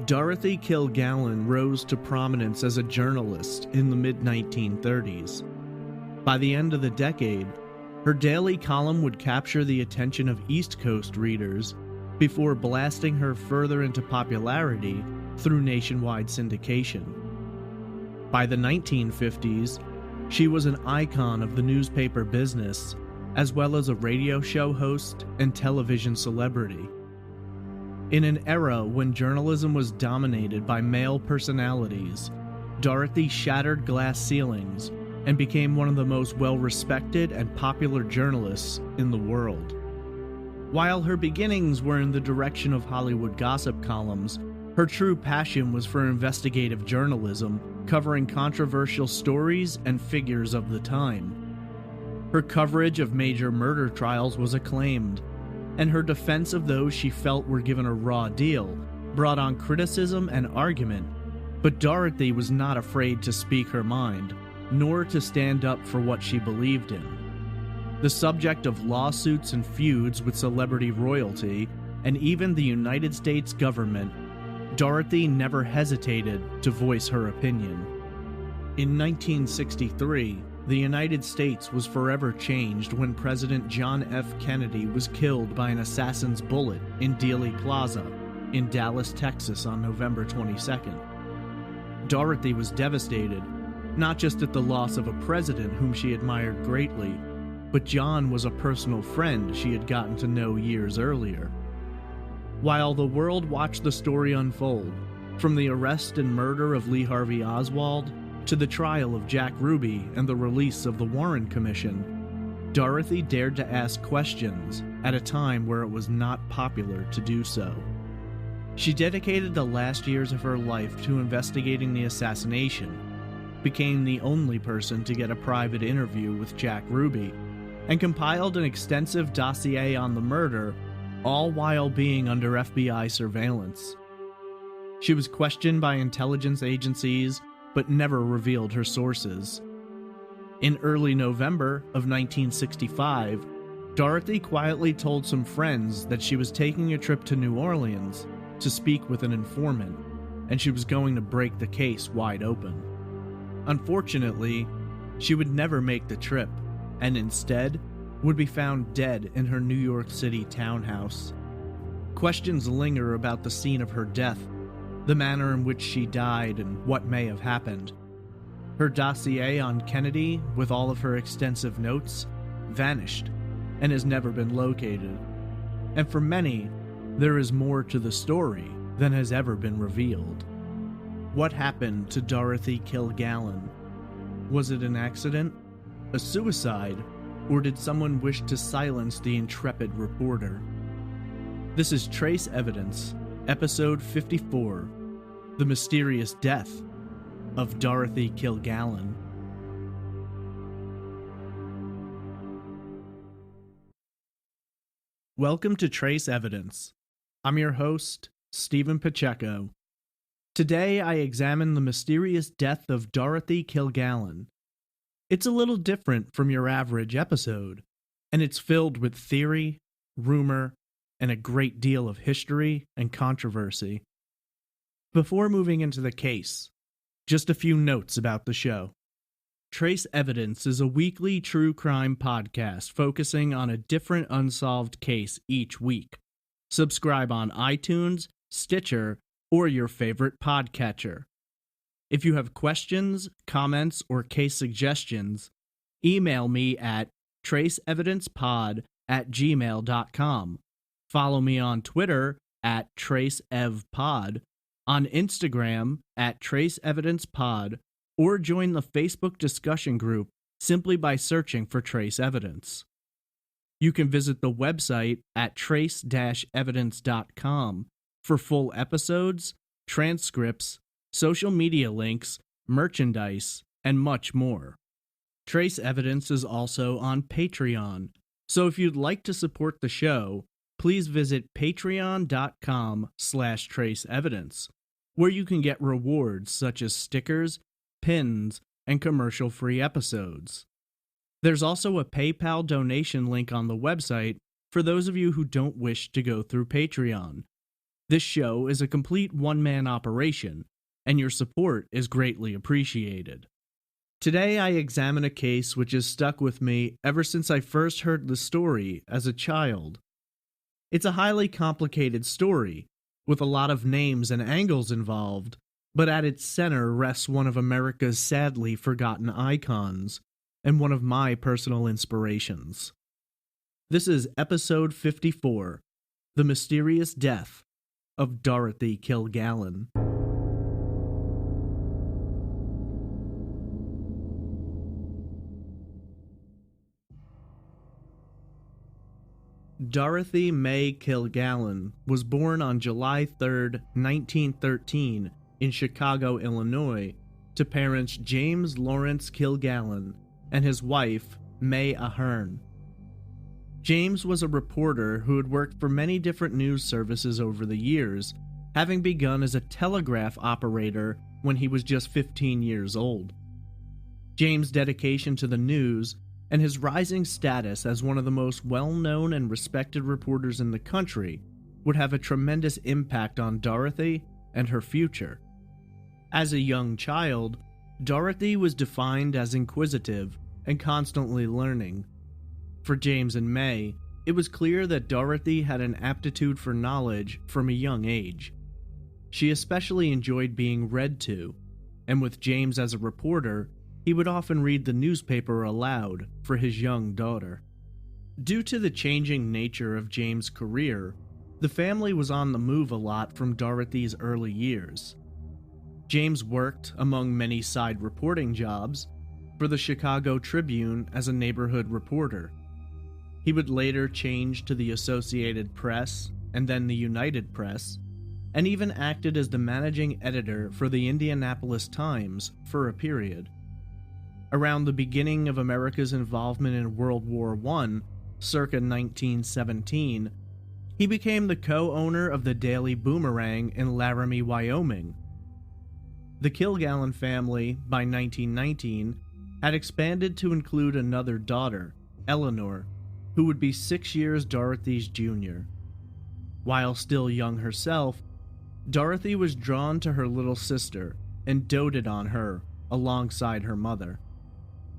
Dorothy Kilgallen rose to prominence as a journalist in the mid-1930s. By the end of the decade, her daily column would capture the attention of East Coast readers before blasting her further into popularity through nationwide syndication. By the 1950s, she was an icon of the newspaper business, as well as a radio show host and television celebrity. In an era when journalism was dominated by male personalities, Dorothy shattered glass ceilings and became one of the most well-respected and popular journalists in the world. While her beginnings were in the direction of Hollywood gossip columns, her true passion was for investigative journalism, covering controversial stories and figures of the time. Her coverage of major murder trials was acclaimed, and her defense of those she felt were given a raw deal brought on criticism and argument, but Dorothy was not afraid to speak her mind, nor to stand up for what she believed in. The subject of lawsuits and feuds with celebrity royalty, and even the United States government, Dorothy never hesitated to voice her opinion. In 1963, the United States was forever changed when President John F. Kennedy was killed by an assassin's bullet in Dealey Plaza in Dallas, Texas on November 22nd. Dorothy was devastated, not just at the loss of a president whom she admired greatly, but John was a personal friend she had gotten to know years earlier. While the world watched the story unfold, from the arrest and murder of Lee Harvey Oswald to the trial of Jack Ruby and the release of the Warren Commission, Dorothy dared to ask questions at a time where it was not popular to do so. She dedicated the last years of her life to investigating the assassination, became the only person to get a private interview with Jack Ruby, and compiled an extensive dossier on the murder, all while being under FBI surveillance. She was questioned by intelligence agencies, but never revealed her sources. In early November of 1965, Dorothy quietly told some friends that she was taking a trip to New Orleans to speak with an informant, and she was going to break the case wide open. Unfortunately, she would never make the trip, and instead would be found dead in her New York City townhouse. Questions linger about the scene of her death, the manner in which she died, and what may have happened. Her dossier on Kennedy, with all of her extensive notes, vanished and has never been located. And for many, there is more to the story than has ever been revealed. What happened to Dorothy Kilgallen? Was it an accident, a suicide, or did someone wish to silence the intrepid reporter? This is Trace Evidence, Episode 54, The Mysterious Death of Dorothy Kilgallen. Welcome to Trace Evidence. I'm your host, Stephen Pacheco. Today I examine the mysterious death of Dorothy Kilgallen. It's a little different from your average episode, and it's filled with theory, rumor, and a great deal of history and controversy. Before moving into the case, just a few notes about the show. Trace Evidence is a weekly true crime podcast focusing on a different unsolved case each week. Subscribe on iTunes, Stitcher, or your favorite podcatcher. If you have questions, comments, or case suggestions, email me at traceevidencepod@gmail.com. Follow me on Twitter at TraceEvPod, on Instagram at TraceEvidencePod, or join the Facebook discussion group simply by searching for Trace Evidence. You can visit the website at trace-evidence.com for full episodes, transcripts, social media links, merchandise, and much more. Trace Evidence is also on Patreon, so if you'd like to support the show, please visit patreon.com/traceevidence, where you can get rewards such as stickers, pins, and commercial-free episodes. There's also a PayPal donation link on the website for those of you who don't wish to go through Patreon. This show is a complete one-man operation, and your support is greatly appreciated. Today I examine a case which has stuck with me ever since I first heard the story as a child. It's a highly complicated story, with a lot of names and angles involved, but at its center rests one of America's sadly forgotten icons, and one of my personal inspirations. This is episode 54, The Mysterious Death of Dorothy Kilgallen. Dorothy May Kilgallen was born on July 3, 1913, in Chicago, Illinois, to parents James Lawrence Kilgallen and his wife, May Ahern. James was a reporter who had worked for many different news services over the years, having begun as a telegraph operator when he was just 15 years old. James' dedication to the news and his rising status as one of the most well-known and respected reporters in the country would have a tremendous impact on Dorothy and her future. As a young child, Dorothy was defined as inquisitive and constantly learning. For James and May, it was clear that Dorothy had an aptitude for knowledge from a young age. She especially enjoyed being read to, and with James as a reporter, he would often read the newspaper aloud for his young daughter. Due to the changing nature of James' career, the family was on the move a lot from Dorothy's early years. James worked, among many side reporting jobs, for the Chicago Tribune as a neighborhood reporter. He would later change to the Associated Press and then the United Press, and even acted as the managing editor for the Indianapolis Times for a period. Around the beginning of America's involvement in World War I, circa 1917, he became the co-owner of the Daily Boomerang in Laramie, Wyoming. The Kilgallen family, by 1919, had expanded to include another daughter, Eleanor, who would be 6 years Dorothy's junior. While still young herself, Dorothy was drawn to her little sister and doted on her alongside her mother.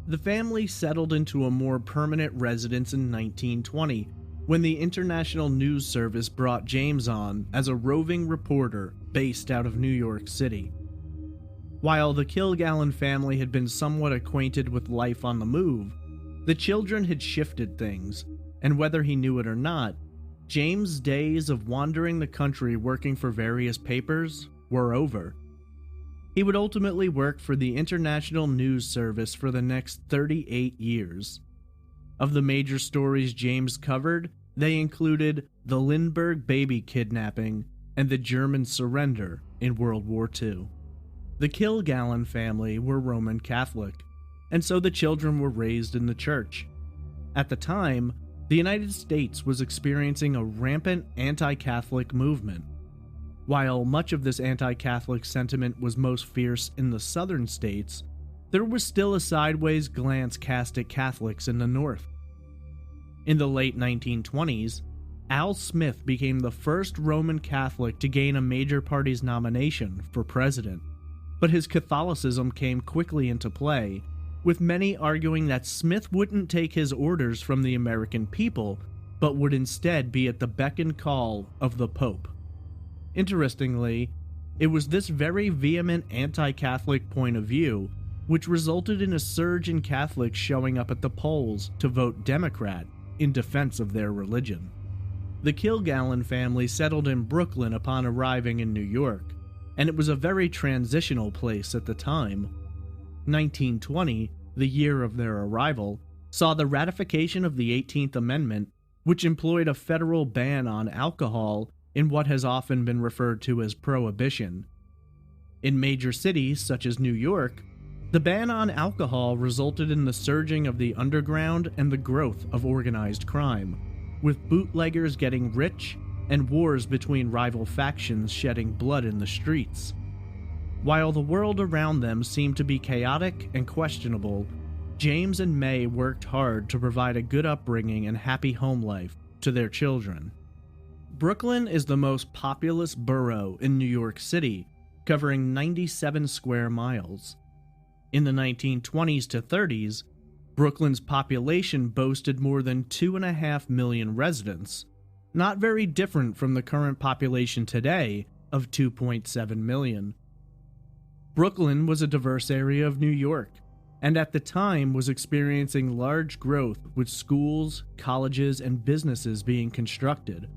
The family settled into a more permanent residence in 1920 when the International News Service brought James on as a roving reporter based out of New York City. While the Kilgallen family had been somewhat acquainted with life on the move, the children had shifted things, and whether he knew it or not, James' days of wandering the country working for various papers were over. He would ultimately work for the International News Service for the next 38 years. Of the major stories James covered, they included the Lindbergh baby kidnapping and the German surrender in World War II. The Kilgallen family were Roman Catholic, and so the children were raised in the church. At the time, the United States was experiencing a rampant anti-Catholic movement. While much of this anti-Catholic sentiment was most fierce in the southern states, there was still a sideways glance cast at Catholics in the north. In the late 1920s, Al Smith became the first Roman Catholic to gain a major party's nomination for president, but his Catholicism came quickly into play, with many arguing that Smith wouldn't take his orders from the American people, but would instead be at the beck and call of the Pope. Interestingly, it was this very vehement anti-Catholic point of view which resulted in a surge in Catholics showing up at the polls to vote Democrat in defense of their religion. The Kilgallen family settled in Brooklyn upon arriving in New York, and it was a very transitional place at the time. 1920, the year of their arrival, saw the ratification of the 18th Amendment, which employed a federal ban on alcohol in what has often been referred to as prohibition. In major cities such as New York, the ban on alcohol resulted in the surging of the underground and the growth of organized crime, with bootleggers getting rich and wars between rival factions shedding blood in the streets. While the world around them seemed to be chaotic and questionable, James and May worked hard to provide a good upbringing and happy home life to their children. Brooklyn is the most populous borough in New York City, covering 97 square miles. In the 1920s to 30s, Brooklyn's population boasted more than 2.5 million residents, not very different from the current population today of 2.7 million. Brooklyn was a diverse area of New York, and at the time was experiencing large growth with schools, colleges, and businesses being constructed.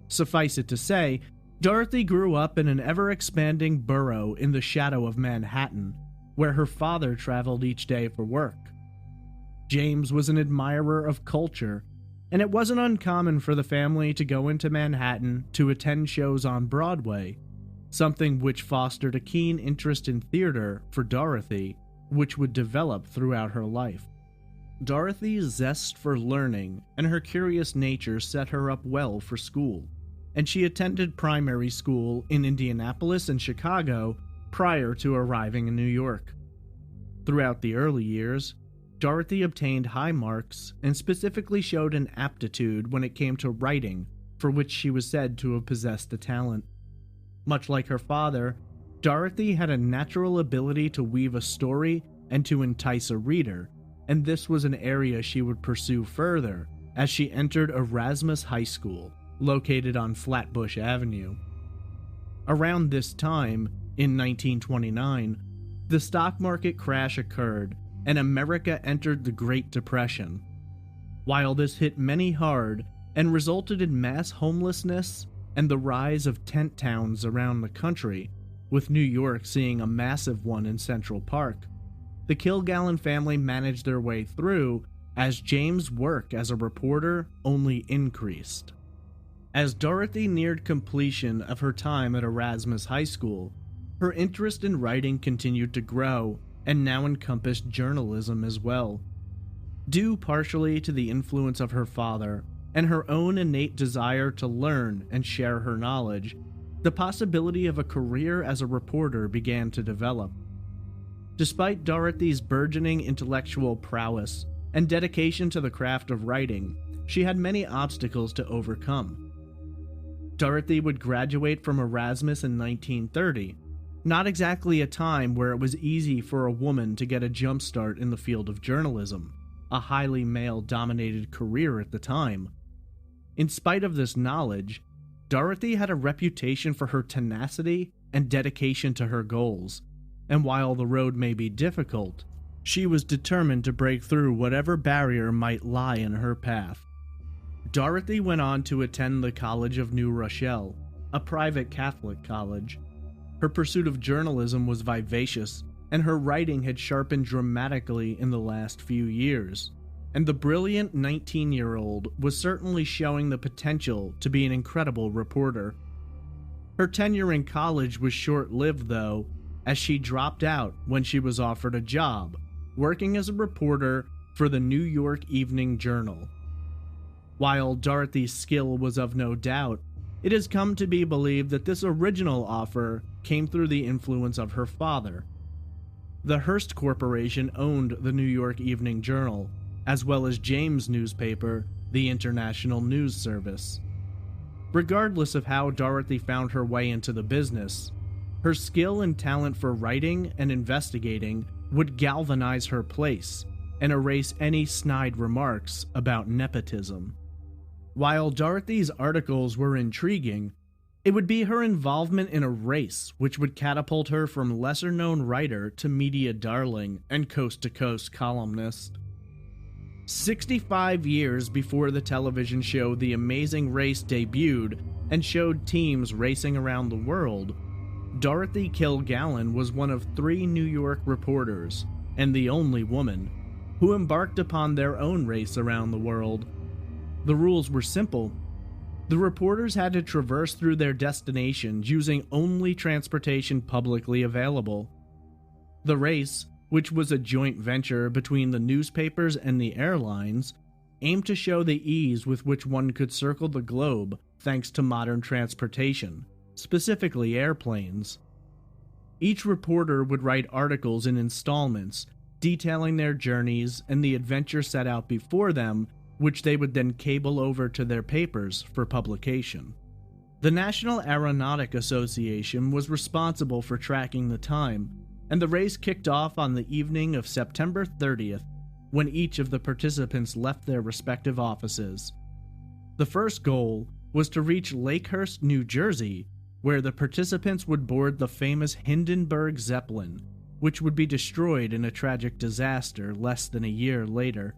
Suffice it to say, Dorothy grew up in an ever-expanding borough in the shadow of Manhattan, where her father traveled each day for work. James was an admirer of culture, and it wasn't uncommon for the family to go into Manhattan to attend shows on Broadway, something which fostered a keen interest in theater for Dorothy, which would develop throughout her life. Dorothy's zest for learning and her curious nature set her up well for school, and she attended primary school in Indianapolis and Chicago prior to arriving in New York. Throughout the early years, Dorothy obtained high marks and specifically showed an aptitude when it came to writing, for which she was said to have possessed the talent. Much like her father, Dorothy had a natural ability to weave a story and to entice a reader, and this was an area she would pursue further as she entered Erasmus High School, located on Flatbush Avenue. Around this time, in 1929, the stock market crash occurred and America entered the Great Depression. While this hit many hard and resulted in mass homelessness and the rise of tent towns around the country, with New York seeing a massive one in Central Park, the Kilgallen family managed their way through as James' work as a reporter only increased. As Dorothy neared completion of her time at Erasmus High School, her interest in writing continued to grow and now encompassed journalism as well. Due partially to the influence of her father and her own innate desire to learn and share her knowledge, the possibility of a career as a reporter began to develop. Despite Dorothy's burgeoning intellectual prowess and dedication to the craft of writing, she had many obstacles to overcome. Dorothy would graduate from Erasmus in 1930, not exactly a time where it was easy for a woman to get a jump start in the field of journalism, a highly male-dominated career at the time. In spite of this knowledge, Dorothy had a reputation for her tenacity and dedication to her goals, and while the road may be difficult, she was determined to break through whatever barrier might lie in her path. Dorothy went on to attend the College of New Rochelle, a private Catholic college. Her pursuit of journalism was vivacious, and her writing had sharpened dramatically in the last few years, and the brilliant 19-year-old was certainly showing the potential to be an incredible reporter. Her tenure in college was short-lived, though, as she dropped out when she was offered a job, working as a reporter for the New York Evening Journal. While Dorothy's skill was of no doubt, it has come to be believed that this original offer came through the influence of her father. The Hearst Corporation owned the New York Evening Journal, as well as James' newspaper, the International News Service. Regardless of how Dorothy found her way into the business, her skill and talent for writing and investigating would galvanize her place and erase any snide remarks about nepotism. While Dorothy's articles were intriguing, it would be her involvement in a race which would catapult her from lesser-known writer to media darling and coast-to-coast columnist. 65 years before the television show The Amazing Race debuted and showed teams racing around the world, Dorothy Kilgallen was one of 3 New York reporters, and the only woman, who embarked upon their own race around the world. The rules were simple. The reporters had to traverse through their destinations using only transportation publicly available. The race, which was a joint venture between the newspapers and the airlines, aimed to show the ease with which one could circle the globe thanks to modern transportation, specifically airplanes. Each reporter would write articles in installments, detailing their journeys and the adventure set out before them which they would then cable over to their papers for publication. The National Aeronautic Association was responsible for tracking the time, and the race kicked off on the evening of September 30th, when each of the participants left their respective offices. The first goal was to reach Lakehurst, New Jersey, where the participants would board the famous Hindenburg Zeppelin, which would be destroyed in a tragic disaster less than a year later.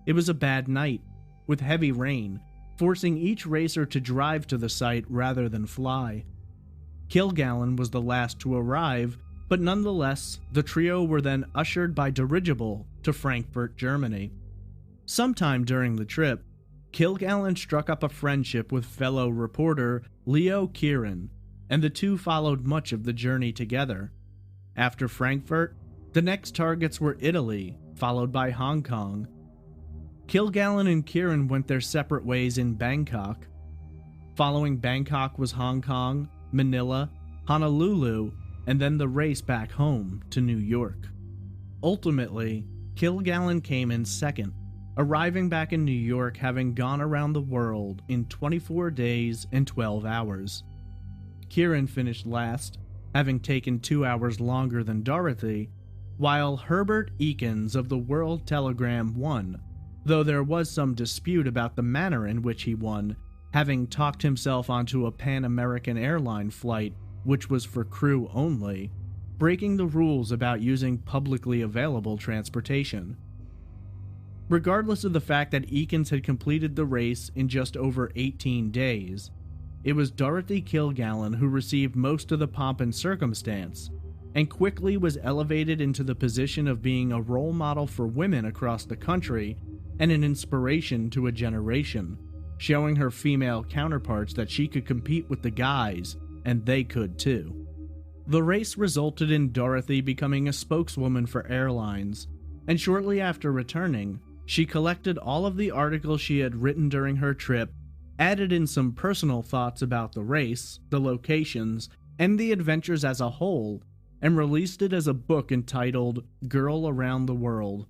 It was a bad night, with heavy rain, forcing each racer to drive to the site rather than fly. Kilgallen was the last to arrive, but nonetheless, the trio were then ushered by dirigible to Frankfurt, Germany. Sometime during the trip, Kilgallen struck up a friendship with fellow reporter Leo Kieran, and the two followed much of the journey together. After Frankfurt, the next targets were Italy, followed by Hong Kong. Kilgallen and Kieran went their separate ways in Bangkok. Following Bangkok was Hong Kong, Manila, Honolulu, and then the race back home to New York. Ultimately, Kilgallen came in second, arriving back in New York having gone around the world in 24 days and 12 hours. Kieran finished last, having taken 2 hours longer than Dorothy, while Herbert Eakins of the World Telegram won, though there was some dispute about the manner in which he won, having talked himself onto a Pan American airline flight which was for crew only, breaking the rules about using publicly available transportation. Regardless of the fact that Eakins had completed the race in just over 18 days, it was Dorothy Kilgallen who received most of the pomp and circumstance, and quickly was elevated into the position of being a role model for women across the country and an inspiration to a generation, showing her female counterparts that she could compete with the guys, and they could too. The race resulted in Dorothy becoming a spokeswoman for airlines, and shortly after returning, she collected all of the articles she had written during her trip, added in some personal thoughts about the race, the locations, and the adventures as a whole, and released it as a book entitled Girl Around the World.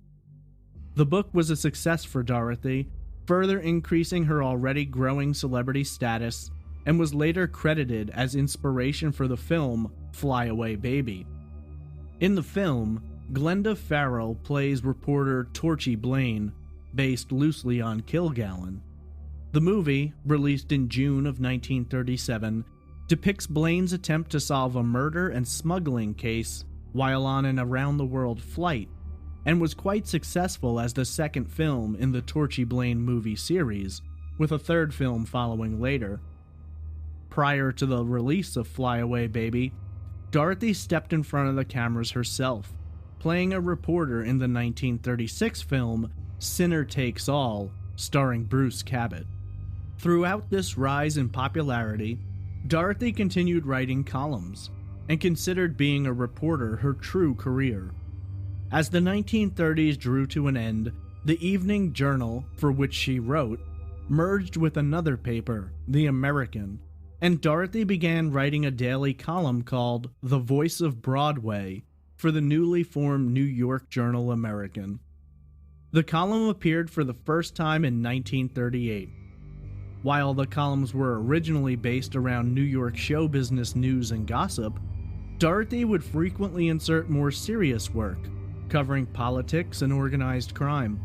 The book was a success for Dorothy, further increasing her already growing celebrity status, and was later credited as inspiration for the film Fly Away Baby. In the film, Glenda Farrell plays reporter Torchy Blaine, based loosely on Kilgallen. The movie, released in June of 1937, depicts Blaine's attempt to solve a murder and smuggling case while on an around-the-world flight, and was quite successful as the second film in the Torchy Blaine movie series, with a third film following later. Prior to the release of Fly Away Baby, Dorothy stepped in front of the cameras herself, playing a reporter in the 1936 film Sinner Takes All, starring Bruce Cabot. Throughout this rise in popularity, Dorothy continued writing columns, and considered being a reporter her true career. As the 1930s drew to an end, the evening journal, for which she wrote, merged with another paper, The American, and Dorothy began writing a daily column called The Voice of Broadway for the newly formed New York Journal American. The column appeared for the first time in 1938. While the columns were originally based around New York show business news and gossip, Dorothy would frequently insert more serious work, covering politics and organized crime.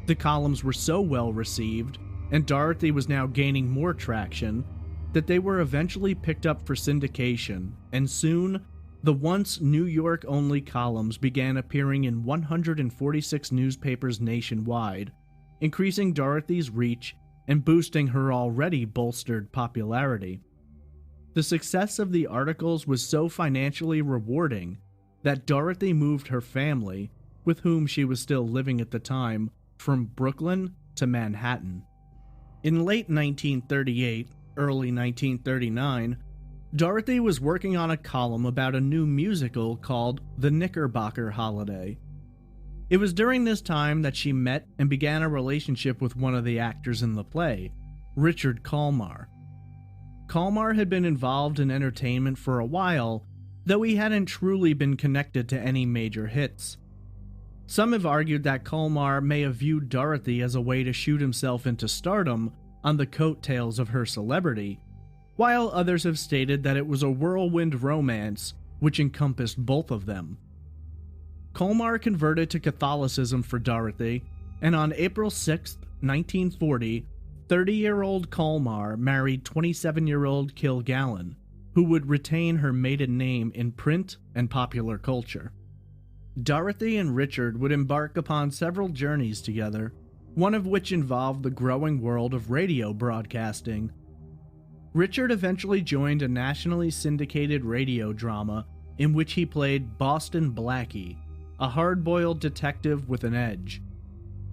The columns were so well received, and Dorothy was now gaining more traction, that they were eventually picked up for syndication, and soon, the once New York-only columns began appearing in 146 newspapers nationwide, increasing Dorothy's reach and boosting her already bolstered popularity. The success of the articles was so financially rewarding that Dorothy moved her family, with whom she was still living at the time, from Brooklyn to Manhattan. In late 1938, early 1939, Dorothy was working on a column about a new musical called The Knickerbocker Holiday. It was during this time that she met and began a relationship with one of the actors in the play, Richard Kalmar. Kalmar had been involved in entertainment for a while, though he hadn't truly been connected to any major hits. Some have argued that Colmar may have viewed Dorothy as a way to shoot himself into stardom on the coattails of her celebrity, while others have stated that it was a whirlwind romance which encompassed both of them. Colmar converted to Catholicism for Dorothy, and on April 6, 1940, 30-year-old Colmar married 27-year-old Kilgallen, who would retain her maiden name in print and popular culture. Dorothy and Richard would embark upon several journeys together, one of which involved the growing world of radio broadcasting. Richard eventually joined a nationally syndicated radio drama in which he played Boston Blackie, a hard-boiled detective with an edge.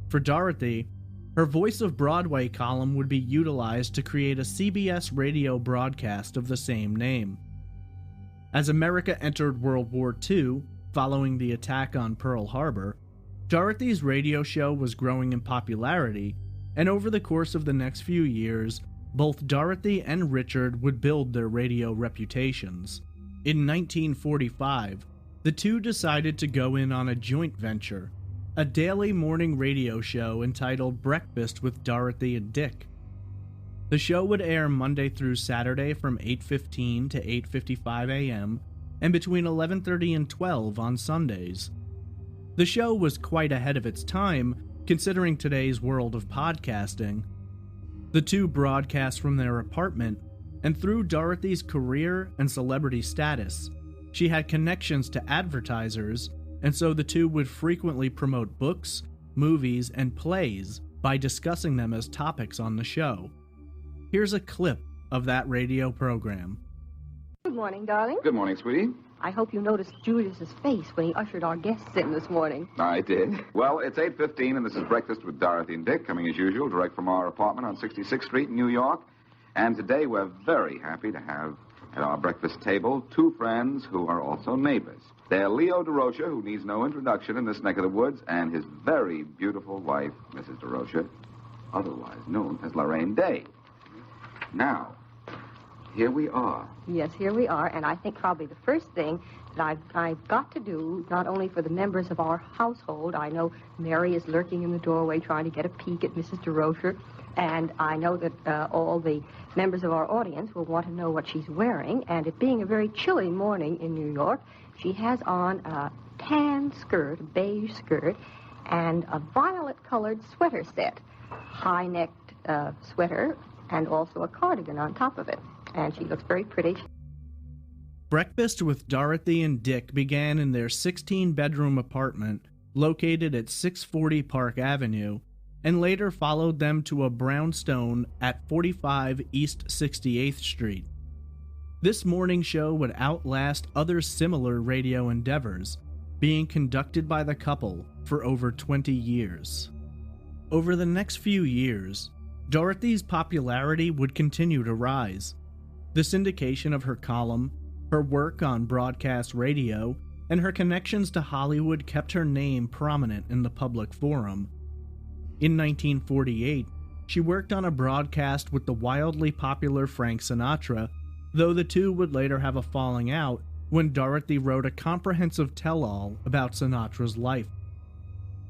For Dorothy, her Voice of Broadway column would be utilized to create a CBS radio broadcast of the same name. As America entered World War II, following the attack on Pearl Harbor, Dorothy's radio show was growing in popularity, and over the course of the next few years, both Dorothy and Richard would build their radio reputations. In 1945, the two decided to go in on a joint venture, a daily morning radio show entitled Breakfast with Dorothy and Dick. The show would air Monday through Saturday from 8:15 to 8:55 a.m., and between 11:30 and 12 on Sundays. The show was quite ahead of its time, considering today's world of podcasting. The two broadcast from their apartment, and through Dorothy's career and celebrity status, she had connections to advertisers, and so the two would frequently promote books, movies, and plays by discussing them as topics on the show. Here's a clip of that radio program. Good morning, darling. Good morning, sweetie. I hope you noticed Julius's face when he ushered our guests in this morning. I did. Well, it's 8:15, and this is Breakfast with Dorothy and Dick, coming as usual, direct from our apartment on 66th Street in New York. And today we're very happy to have at our breakfast table two friends who are also neighbors. They're Leo DeRocha, who needs no introduction in this neck of the woods, and his very beautiful wife, Mrs. DeRocha, otherwise known as Lorraine Day. Now, here we are. Yes, here we are, and I think probably the first thing that I've got to do, not only for the members of our household, I know Mary is lurking in the doorway trying to get a peek at Mrs. DeRocha, and I know that all the members of our audience will want to know what she's wearing, and it being a very chilly morning in New York, she has on a tan skirt, a beige skirt, and a violet-colored sweater set, high-necked sweater, and also a cardigan on top of it. And she looks very pretty. Breakfast with Dorothy and Dick began in their 16-bedroom apartment located at 640 Park Avenue, and later followed them to a brownstone at 45 East 68th Street. This morning show would outlast other similar radio endeavors, being conducted by the couple for over 20 years. Over the next few years, Dorothy's popularity would continue to rise. The syndication of her column, her work on broadcast radio, and her connections to Hollywood kept her name prominent in the public forum. In 1948, she worked on a broadcast with the wildly popular Frank Sinatra, though the two would later have a falling out when Dorothy wrote a comprehensive tell-all about Sinatra's life.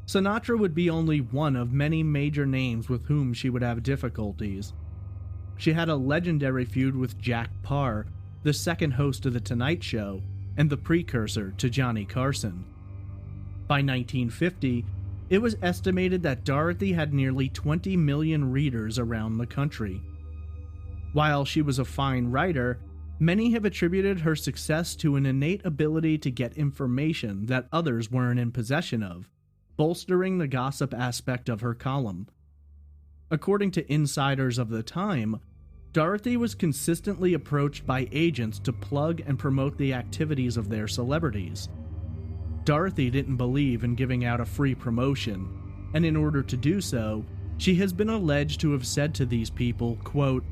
Sinatra would be only one of many major names with whom she would have difficulties. She had a legendary feud with Jack Parr, the second host of The Tonight Show, and the precursor to Johnny Carson. By 1950, it was estimated that Dorothy had nearly 20 million readers around the country. While she was a fine writer, many have attributed her success to an innate ability to get information that others weren't in possession of, bolstering the gossip aspect of her column. According to insiders of the time, Dorothy was consistently approached by agents to plug and promote the activities of their celebrities. Dorothy didn't believe in giving out a free promotion, and in order to do so, she has been alleged to have said to these people, quote,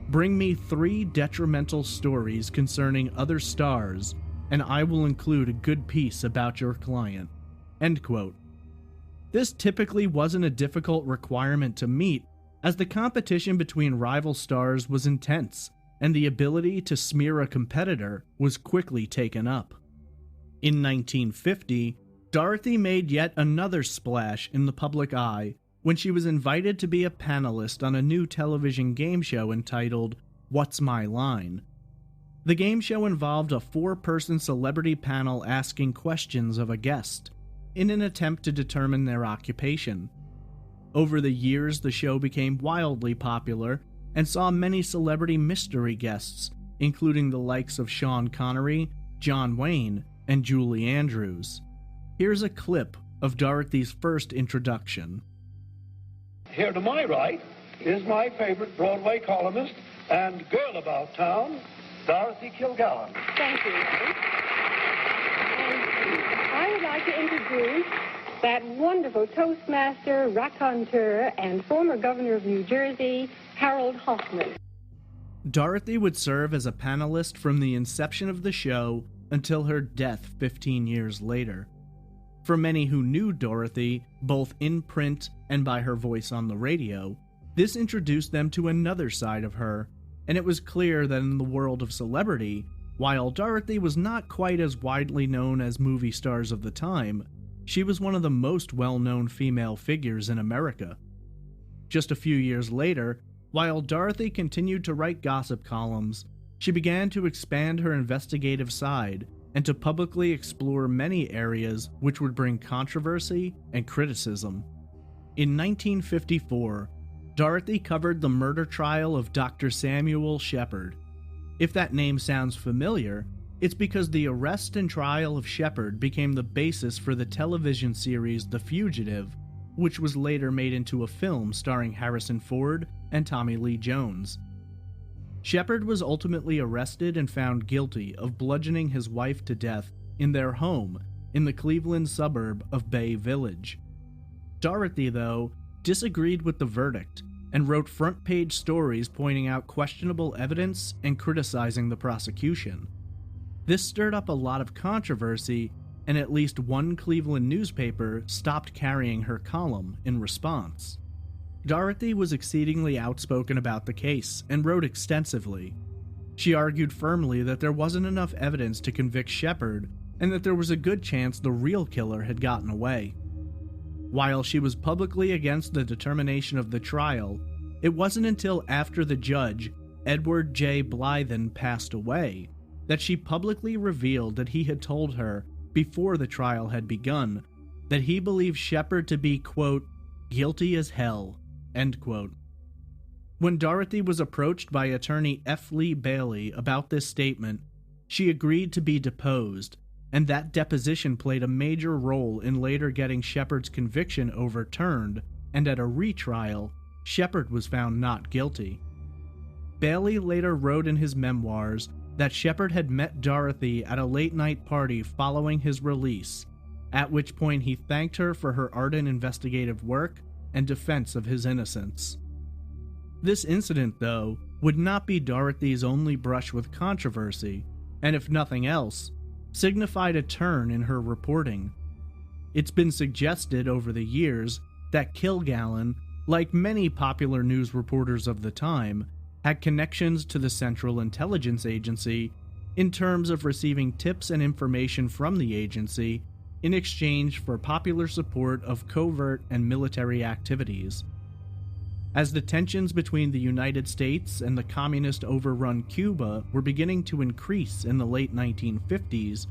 "Bring me 3 detrimental stories concerning other stars, and I will include a good piece about your client." End quote. This typically wasn't a difficult requirement to meet, as the competition between rival stars was intense, and the ability to smear a competitor was quickly taken up. In 1950, Dorothy made yet another splash in the public eye when she was invited to be a panelist on a new television game show entitled What's My Line? The game show involved a 4-person celebrity panel asking questions of a guest in an attempt to determine their occupation. Over the years, the show became wildly popular and saw many celebrity mystery guests, including the likes of Sean Connery, John Wayne, and Julie Andrews. Here's a clip of Dorothy's first introduction. Here to my right is my favorite Broadway columnist and girl about town, Dorothy Kilgallen. Thank you. I would like to introduce that wonderful Toastmaster, raconteur, and former governor of New Jersey, Harold Hoffman. Dorothy would serve as a panelist from the inception of the show until her death 15 years later. For many who knew Dorothy, both in print and by her voice on the radio, this introduced them to another side of her, and it was clear that in the world of celebrity, while Dorothy was not quite as widely known as movie stars of the time, she was one of the most well-known female figures in America. Just a few years later, while Dorothy continued to write gossip columns, she began to expand her investigative side and to publicly explore many areas which would bring controversy and criticism. In 1954, Dorothy covered the murder trial of Dr. Samuel Sheppard. If that name sounds familiar, it's because the arrest and trial of Sheppard became the basis for the television series The Fugitive, which was later made into a film starring Harrison Ford and Tommy Lee Jones. Sheppard was ultimately arrested and found guilty of bludgeoning his wife to death in their home in the Cleveland suburb of Bay Village. Dorothy, though, disagreed with the verdict and wrote front-page stories pointing out questionable evidence and criticizing the prosecution. This stirred up a lot of controversy, and at least one Cleveland newspaper stopped carrying her column in response. Dorothy was exceedingly outspoken about the case and wrote extensively. She argued firmly that there wasn't enough evidence to convict Sheppard and that there was a good chance the real killer had gotten away. While she was publicly against the determination of the trial, it wasn't until after the judge, Edward J. Blythen, passed away that she publicly revealed that he had told her, before the trial had begun, that he believed Sheppard to be, quote, guilty as hell, end quote. When Dorothy was approached by attorney F. Lee Bailey about this statement, she agreed to be deposed, and that deposition played a major role in later getting Sheppard's conviction overturned, and at a retrial, Sheppard was found not guilty. Bailey later wrote in his memoirs that Sheppard had met Dorothy at a late-night party following his release, at which point he thanked her for her ardent investigative work and defense of his innocence. This incident, though, would not be Dorothy's only brush with controversy, and if nothing else, signified a turn in her reporting. It's been suggested over the years that Kilgallen, like many popular news reporters of the time, had connections to the Central Intelligence Agency in terms of receiving tips and information from the agency in exchange for popular support of covert and military activities. As the tensions between the United States and the communist-overrun Cuba were beginning to increase in the late 1950s,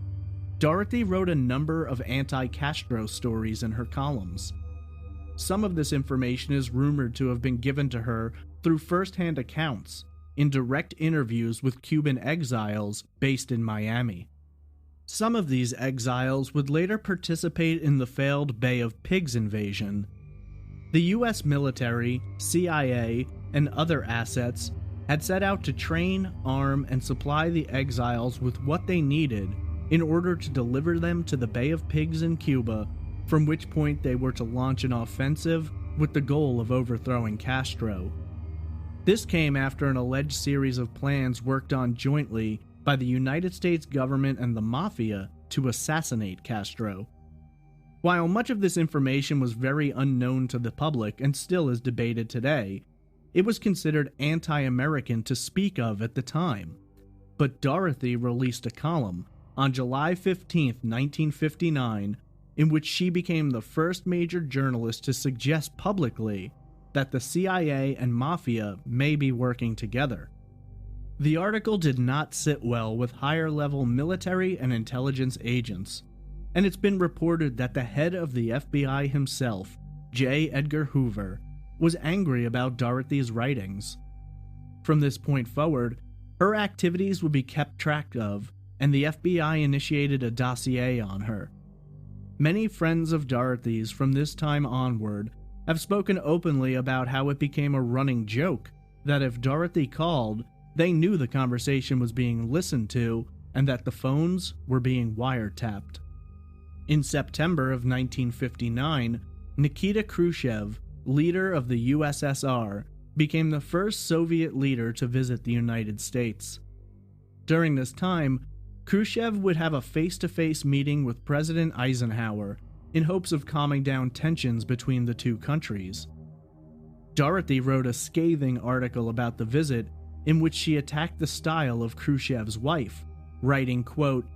Dorothy wrote a number of anti-Castro stories in her columns. Some of this information is rumored to have been given to her through first-hand accounts in direct interviews with Cuban exiles based in Miami. Some of these exiles would later participate in the failed Bay of Pigs invasion. The U.S. military, CIA, and other assets had set out to train, arm, and supply the exiles with what they needed in order to deliver them to the Bay of Pigs in Cuba, from which point they were to launch an offensive with the goal of overthrowing Castro. This came after an alleged series of plans worked on jointly by the United States government and the Mafia to assassinate Castro. While much of this information was very unknown to the public and still is debated today, it was considered anti-American to speak of at the time. But Dorothy released a column on July 15, 1959, in which she became the first major journalist to suggest publicly that the CIA and Mafia may be working together. The article did not sit well with higher-level military and intelligence agents, and it's been reported that the head of the FBI himself, J. Edgar Hoover, was angry about Dorothy's writings. From this point forward, her activities would be kept track of, and the FBI initiated a dossier on her. Many friends of Dorothy's from this time onward have spoken openly about how it became a running joke that if Dorothy called, they knew the conversation was being listened to and that the phones were being wiretapped. In September of 1959, Nikita Khrushchev, leader of the USSR, became the first Soviet leader to visit the United States. During this time, Khrushchev would have a face-to-face meeting with President Eisenhower in hopes of calming down tensions between the two countries. Dorothy wrote a scathing article about the visit in which she attacked the style of Khrushchev's wife, writing, quote,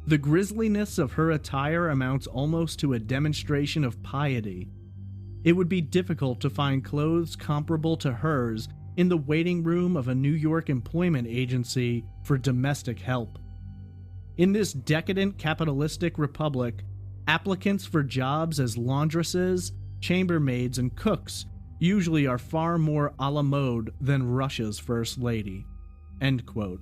"The grisliness of her attire amounts almost to a demonstration of piety. It would be difficult to find clothes comparable to hers in the waiting room of a New York employment agency for domestic help. In this decadent capitalistic republic, applicants for jobs as laundresses, chambermaids, and cooks usually are far more a la mode than Russia's first lady." End quote.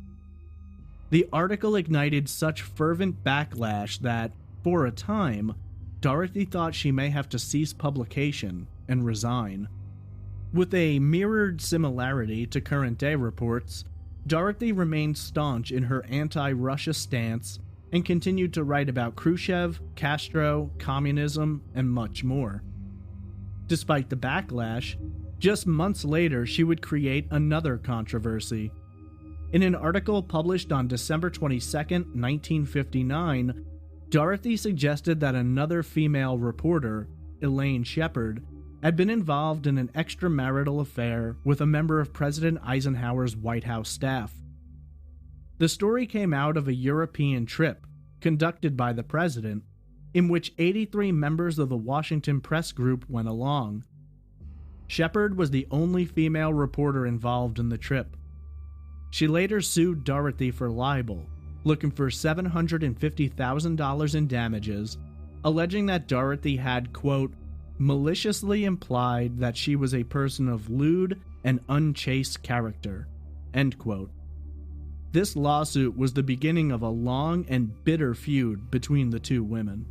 The article ignited such fervent backlash that, for a time, Dorothy thought she may have to cease publication and resign. With a mirrored similarity to current-day reports, Dorothy remained staunch in her anti-Russia stance and continued to write about Khrushchev, Castro, communism, and much more. Despite the backlash, just months later she would create another controversy. In an article published on December 22, 1959, Dorothy suggested that another female reporter, Elaine Sheppard, had been involved in an extramarital affair with a member of President Eisenhower's White House staff. The story came out of a European trip conducted by the president, in which 83 members of the Washington Press Group went along. Sheppard was the only female reporter involved in the trip. She later sued Dorothy for libel, looking for $750,000 in damages, alleging that Dorothy had, quote, "maliciously implied that she was a person of lewd and unchaste character," end quote. This lawsuit was the beginning of a long and bitter feud between the two women.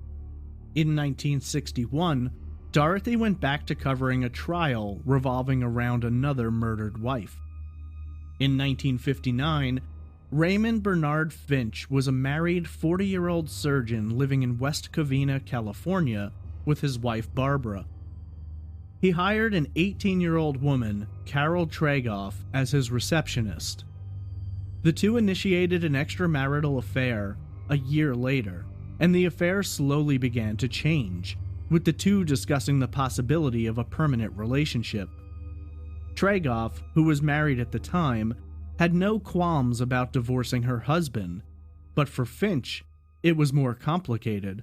In 1961, Dorothy went back to covering a trial revolving around another murdered wife. In 1959, Raymond Bernard Finch was a married 40-year-old surgeon living in West Covina, California, with his wife Barbara. He hired an 18-year-old woman, Carol Tragoff, as his receptionist. The two initiated an extramarital affair a year later, and the affair slowly began to change, with the two discussing the possibility of a permanent relationship. Tragoff, who was married at the time, had no qualms about divorcing her husband, but for Finch, it was more complicated.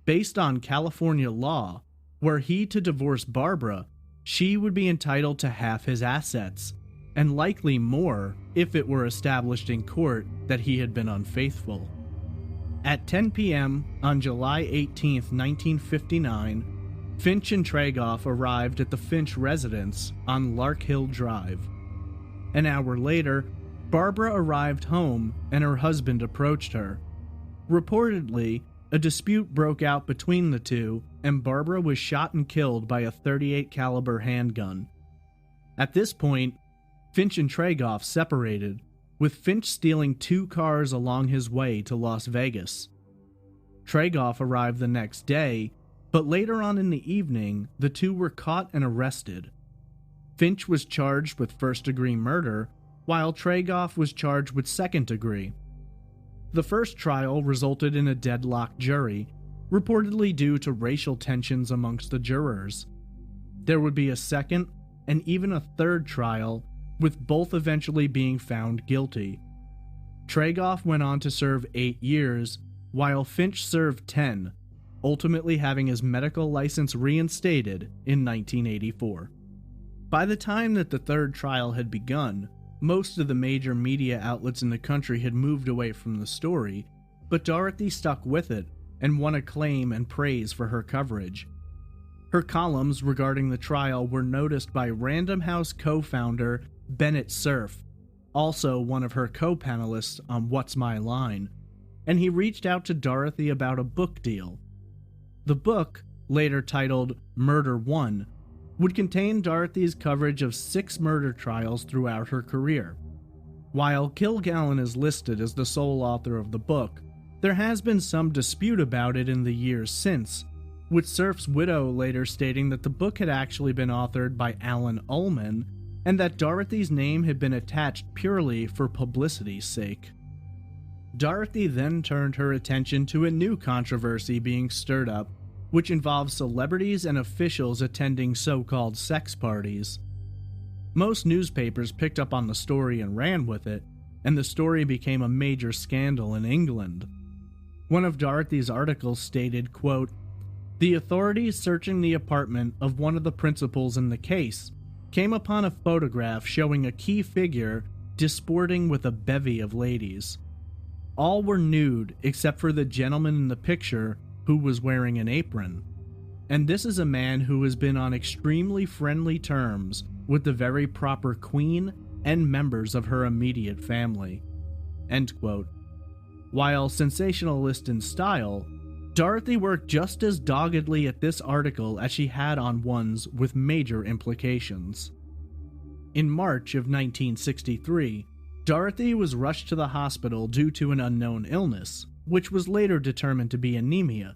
Based on California law, were he to divorce Barbara, she would be entitled to half his assets, and likely more if it were established in court that he had been unfaithful. At 10 p.m. on July 18, 1959, Finch and Tragoff arrived at the Finch residence on Lark Hill Drive. An hour later, Barbara arrived home and her husband approached her. Reportedly, a dispute broke out between the two, and Barbara was shot and killed by a .38 caliber handgun. At this point, Finch and Tragoff separated, with Finch stealing 2 cars along his way to Las Vegas. Tragoff arrived the next day, but later on in the evening, the two were caught and arrested. Finch was charged with first-degree murder, while Tragoff was charged with second-degree. The first trial resulted in a deadlocked jury, reportedly due to racial tensions amongst the jurors. There would be a second and even a third trial, with both eventually being found guilty. Tragoff went on to serve 8 years, while Finch served 10, ultimately having his medical license reinstated in 1984. By the time that the third trial had begun, most of the major media outlets in the country had moved away from the story, but Dorothy stuck with it and won acclaim and praise for her coverage. Her columns regarding the trial were noticed by Random House co-founder Bennett Cerf, also one of her co-panelists on What's My Line, and he reached out to Dorothy about a book deal. The book, later titled Murder One, would contain Dorothy's coverage of 6 murder trials throughout her career. While Kilgallen is listed as the sole author of the book, there has been some dispute about it in the years since, with Cerf's widow later stating that the book had actually been authored by Alan Ullman, and that Dorothy's name had been attached purely for publicity's sake. Dorothy then turned her attention to a new controversy being stirred up, which involves celebrities and officials attending so-called sex parties. Most newspapers picked up on the story and ran with it, and the story became a major scandal in England. One of Dorothy's articles stated, quote, "The authorities searching the apartment of one of the principals in the case came upon a photograph showing a key figure disporting with a bevy of ladies. All were nude except for the gentleman in the picture who was wearing an apron. And this is a man who has been on extremely friendly terms with the very proper queen and members of her immediate family." End quote. While sensationalist in style, Dorothy worked just as doggedly at this article as she had on ones with major implications. In March of 1963, Dorothy was rushed to the hospital due to an unknown illness, which was later determined to be anemia.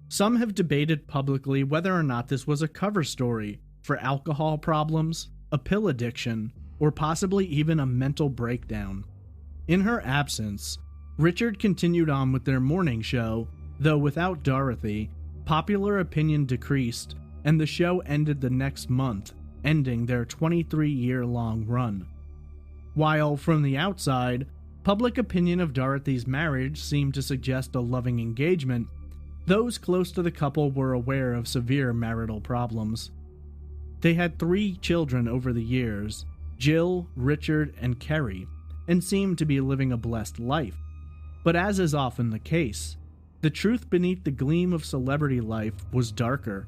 Some have debated publicly whether or not this was a cover story for alcohol problems, a pill addiction, or possibly even a mental breakdown. In her absence, Richard continued on with their morning show, though without Dorothy, popular opinion decreased, and the show ended the next month, ending their 23-year-long run. While, from the outside, public opinion of Dorothy's marriage seemed to suggest a loving engagement, those close to the couple were aware of severe marital problems. They had 3 children over the years, Jill, Richard, and Kerry, and seemed to be living a blessed life. But as is often the case, the truth beneath the gleam of celebrity life was darker.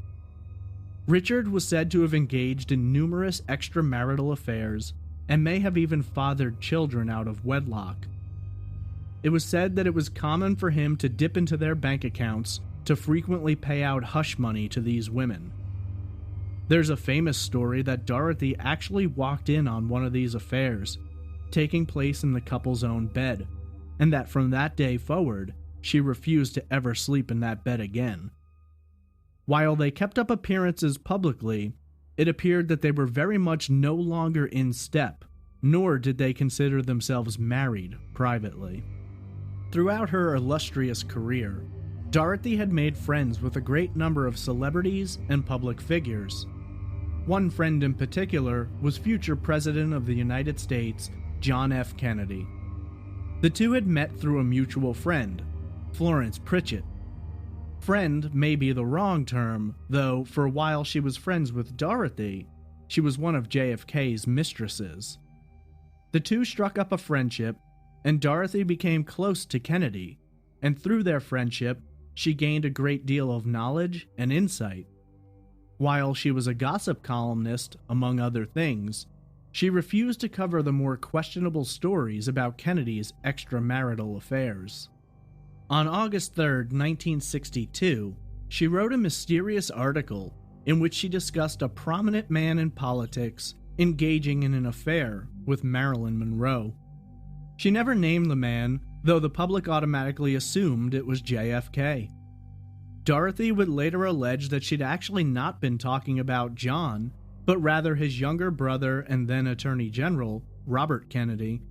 Richard was said to have engaged in numerous extramarital affairs and may have even fathered children out of wedlock. It was said that it was common for him to dip into their bank accounts to frequently pay out hush money to these women. There's a famous story that Dorothy actually walked in on one of these affairs, taking place in the couple's own bed, and that from that day forward, she refused to ever sleep in that bed again. While they kept up appearances publicly, it appeared that they were very much no longer in step, nor did they consider themselves married privately. Throughout her illustrious career, Dorothy had made friends with a great number of celebrities and public figures. One friend in particular was future President of the United States, John F. Kennedy. The two had met through a mutual friend, Florence Pritchett. Friend may be the wrong term, though for while she was friends with Dorothy, she was one of JFK's mistresses. The two struck up a friendship, and Dorothy became close to Kennedy, and through their friendship, she gained a great deal of knowledge and insight. While she was a gossip columnist, among other things, she refused to cover the more questionable stories about Kennedy's extramarital affairs. On August 3, 1962, she wrote a mysterious article in which she discussed a prominent man in politics engaging in an affair with Marilyn Monroe. She never named the man, though the public automatically assumed it was JFK. Dorothy would later allege that she'd actually not been talking about John, but rather his younger brother and then Attorney General, Robert Kennedy.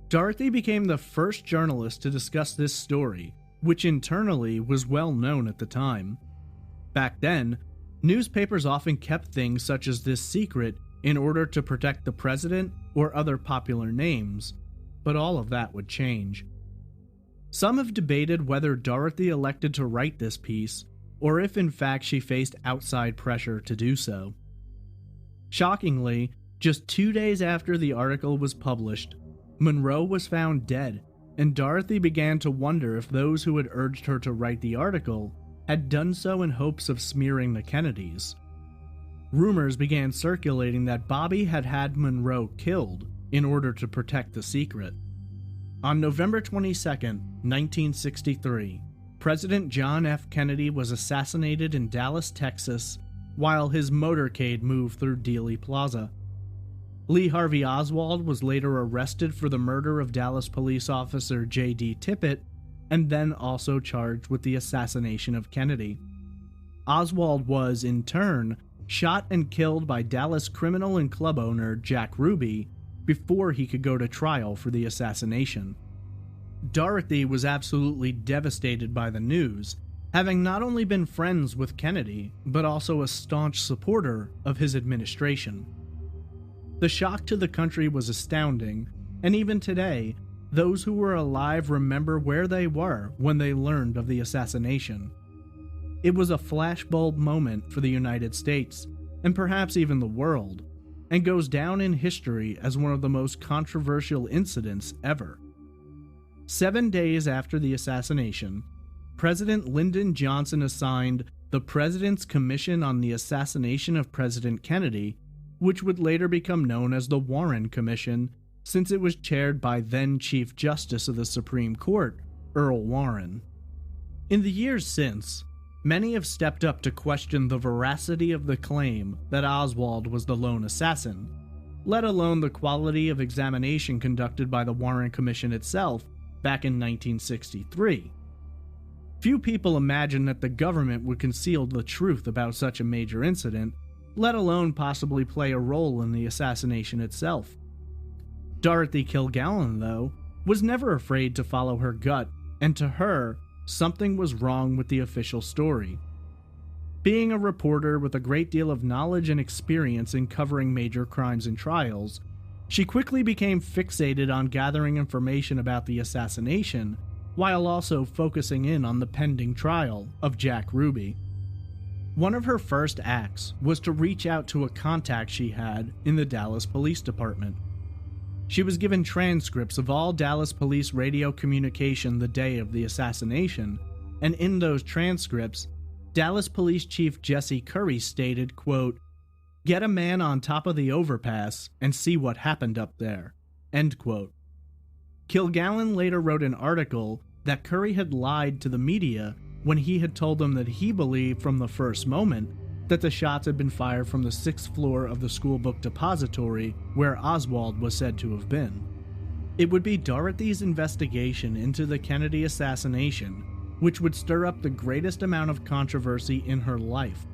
Dorothy became the first journalist to discuss this story, which internally was well known at the time. Back then, newspapers often kept things such as this secret in order to protect the president or other popular names, but all of that would change. Some have debated whether Dorothy elected to write this piece, or if in fact she faced outside pressure to do so. Shockingly, just 2 days after the article was published, Monroe was found dead, and Dorothy began to wonder if those who had urged her to write the article had done so in hopes of smearing the Kennedys. Rumors began circulating that Bobby had had Monroe killed in order to protect the secret. On November 22, 1963, President John F. Kennedy was assassinated in Dallas, Texas, while his motorcade moved through Dealey Plaza. Lee Harvey Oswald was later arrested for the murder of Dallas police officer J.D. Tippit, and then also charged with the assassination of Kennedy. Oswald was, in turn, shot and killed by Dallas criminal and club owner Jack Ruby before he could go to trial for the assassination. Dorothy was absolutely devastated by the news, having not only been friends with Kennedy, but also a staunch supporter of his administration. The shock to the country was astounding, and even today, those who were alive remember where they were when they learned of the assassination. It was a flashbulb moment for the United States, and perhaps even the world, and goes down in history as one of the most controversial incidents ever. 7 days after the assassination, President Lyndon Johnson assigned the President's Commission on the Assassination of President Kennedy, which would later become known as the Warren Commission, since it was chaired by then Chief Justice of the Supreme Court, Earl Warren. In the years since, many have stepped up to question the veracity of the claim that Oswald was the lone assassin, let alone the quality of examination conducted by the Warren Commission itself back in 1963. Few people imagined that the government would conceal the truth about such a major incident, let alone possibly play a role in the assassination itself. Dorothy Kilgallen, though, was never afraid to follow her gut, and to her, something was wrong with the official story. Being a reporter with a great deal of knowledge and experience in covering major crimes and trials, she quickly became fixated on gathering information about the assassination, while also focusing in on the pending trial of Jack Ruby. One of her first acts was to reach out to a contact she had in the Dallas Police Department. She was given transcripts of all Dallas police radio communication the day of the assassination, and in those transcripts, Dallas Police Chief Jesse Curry stated, quote, "Get a man on top of the overpass and see what happened up there," end quote. Kilgallen later wrote an article that Curry had lied to the media when he had told them that he believed from the first moment that the shots had been fired from the 6th floor of the school book depository where Oswald was said to have been. It would be Dorothy's investigation into the Kennedy assassination which would stir up the greatest amount of controversy in her life.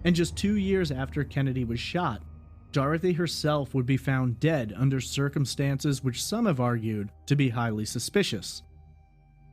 And just 2 years after Kennedy was shot, Dorothy herself would be found dead under circumstances which some have argued to be highly suspicious.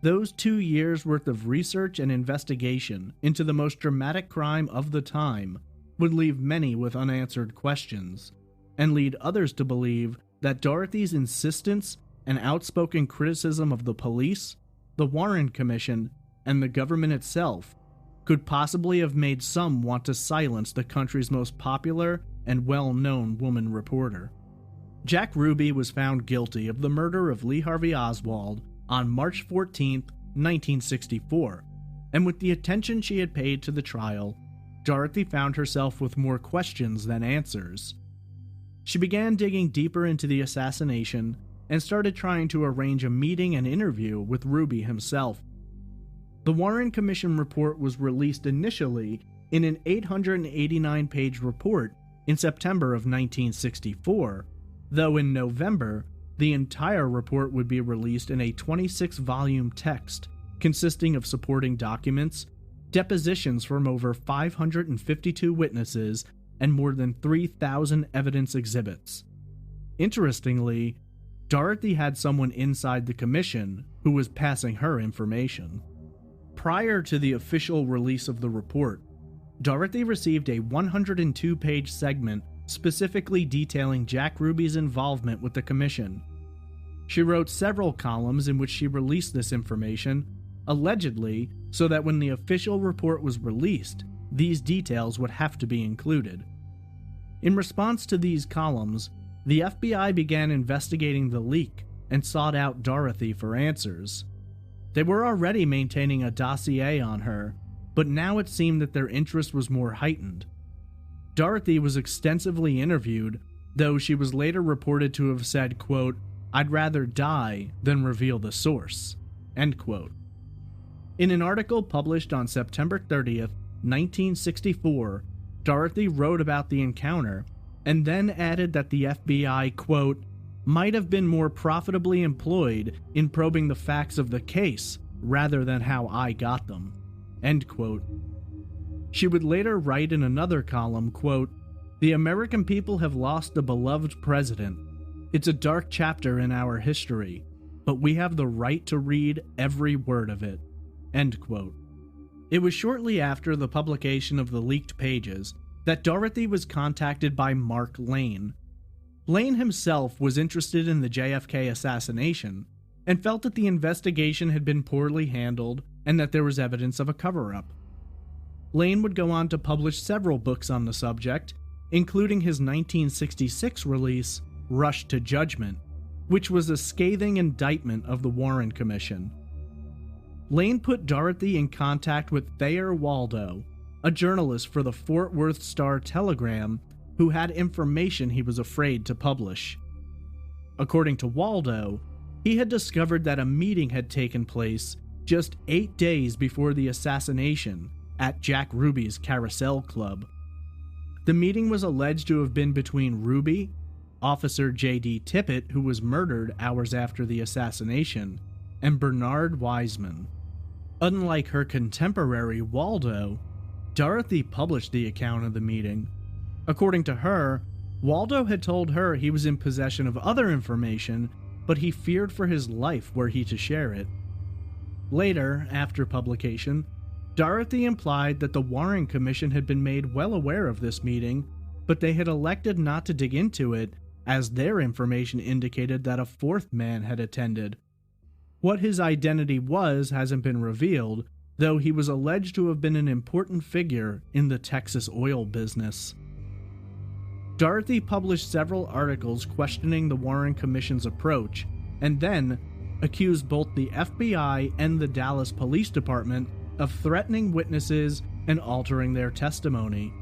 Those 2 years' worth of research and investigation into the most dramatic crime of the time would leave many with unanswered questions, and lead others to believe that Dorothy's insistence and outspoken criticism of the police, the Warren Commission, and the government itself could possibly have made some want to silence the country's most popular and well-known woman reporter. Jack Ruby was found guilty of the murder of Lee Harvey Oswald on March 14, 1964, and with the attention she had paid to the trial, Dorothy found herself with more questions than answers. She began digging deeper into the assassination and started trying to arrange a meeting and interview with Ruby himself. The Warren Commission report was released initially in an 889-page report in September of 1964, though in November, the entire report would be released in a 26-volume text consisting of supporting documents, depositions from over 552 witnesses, and more than 3,000 evidence exhibits. Interestingly, Dorothy had someone inside the commission who was passing her information. Prior to the official release of the report, Dorothy received a 102-page segment specifically detailing Jack Ruby's involvement with the commission. She wrote several columns in which she released this information, allegedly so that when the official report was released, these details would have to be included. In response to these columns, the FBI began investigating the leak and sought out Dorothy for answers. They were already maintaining a dossier on her, but now it seemed that their interest was more heightened. Dorothy was extensively interviewed, though she was later reported to have said, quote, "I'd rather die than reveal the source," end quote. In an article published on September 30th, 1964, Dorothy wrote about the encounter and then added that the FBI, quote, "might have been more profitably employed in probing the facts of the case rather than how I got them," end quote. She would later write in another column, quote, "The American people have lost a beloved president. It's a dark chapter in our history, but we have the right to read every word of it," end quote. It was shortly after the publication of the leaked pages that Dorothy was contacted by Mark Lane. Lane himself was interested in the JFK assassination and felt that the investigation had been poorly handled and that there was evidence of a cover-up. Lane would go on to publish several books on the subject, including his 1966 release, Rush to Judgment, which was a scathing indictment of the Warren Commission. Lane put Dorothy in contact with Thayer Waldo, a journalist for the Fort Worth Star-Telegram who had information he was afraid to publish. According to Waldo, he had discovered that a meeting had taken place just 8 days before the assassination at Jack Ruby's Carousel Club. The meeting was alleged to have been between Ruby, Officer J.D. Tippit, who was murdered hours after the assassination, and Bernard Wiseman. Unlike her contemporary Waldo, Dorothy published the account of the meeting. According to her, Waldo had told her he was in possession of other information, but he feared for his life were he to share it. Later, after publication, Dorothy implied that the Warren Commission had been made well aware of this meeting, but they had elected not to dig into it, as their information indicated that a fourth man had attended. What his identity was hasn't been revealed, though he was alleged to have been an important figure in the Texas oil business. Dorothy published several articles questioning the Warren Commission's approach, and then accused both the FBI and the Dallas Police Department of threatening witnesses and altering their testimony.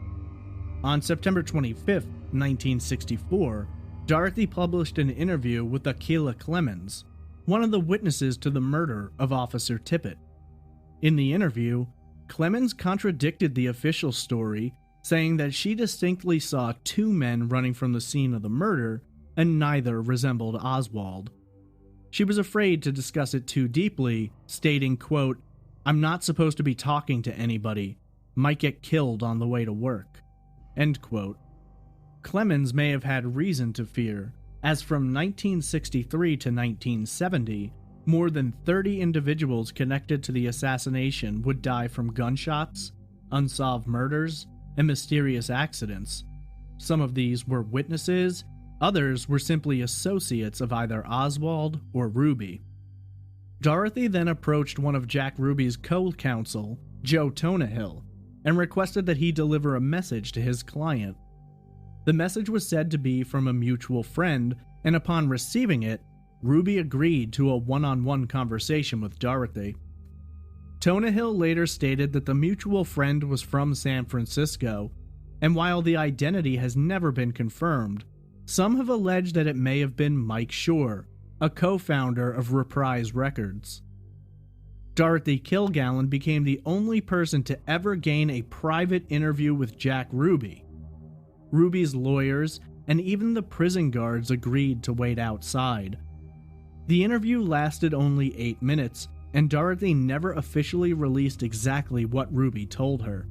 On September 25, 1964, Dorothy published an interview with Aquila Clemens, one of the witnesses to the murder of Officer Tippit. In the interview, Clemens contradicted the official story, saying that she distinctly saw 2 men running from the scene of the murder, and neither resembled Oswald. She was afraid to discuss it too deeply, stating, quote, "I'm not supposed to be talking to anybody. Might get killed on the way to work," end quote. Clemens may have had reason to fear, as from 1963 to 1970, more than 30 individuals connected to the assassination would die from gunshots, unsolved murders, and mysterious accidents. Some of these were witnesses, others were simply associates of either Oswald or Ruby. Dorothy then approached one of Jack Ruby's co-counsel, Joe Tonahill, and requested that he deliver a message to his client. The message was said to be from a mutual friend, and upon receiving it, Ruby agreed to a one-on-one conversation with Dorothy. Tonahill later stated that the mutual friend was from San Francisco, and while the identity has never been confirmed, some have alleged that it may have been Mike Shore, a co-founder of Reprise Records. Dorothy Kilgallen became the only person to ever gain a private interview with Jack Ruby. Ruby's lawyers and even the prison guards agreed to wait outside. The interview lasted only 8 minutes, and Dorothy never officially released exactly what Ruby told her.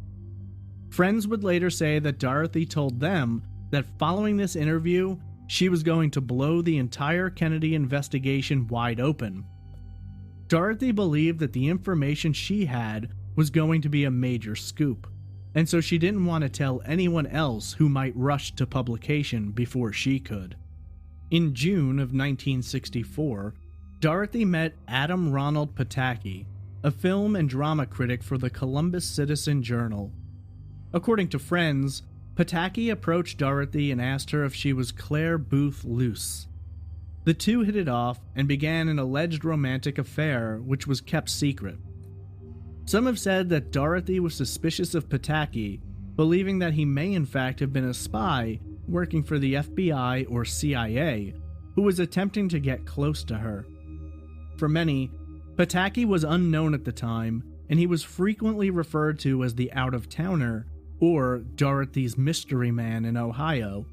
Friends would later say that Dorothy told them that following this interview, she was going to blow the entire Kennedy investigation wide open. Dorothy believed that the information she had was going to be a major scoop, and so she didn't want to tell anyone else who might rush to publication before she could. In June of 1964, Dorothy met Adam Ronald Pataki, a film and drama critic for the Columbus Citizen Journal. According to friends, Pataki approached Dorothy and asked her if she was Claire Booth Luce. The two hit it off and began an alleged romantic affair, which was kept secret. Some have said that Dorothy was suspicious of Pataki, believing that he may in fact have been a spy working for the FBI or CIA, who was attempting to get close to her. For many, Pataki was unknown at the time, and he was frequently referred to as the out-of-towner, or Dorothy's mystery man in Ohio.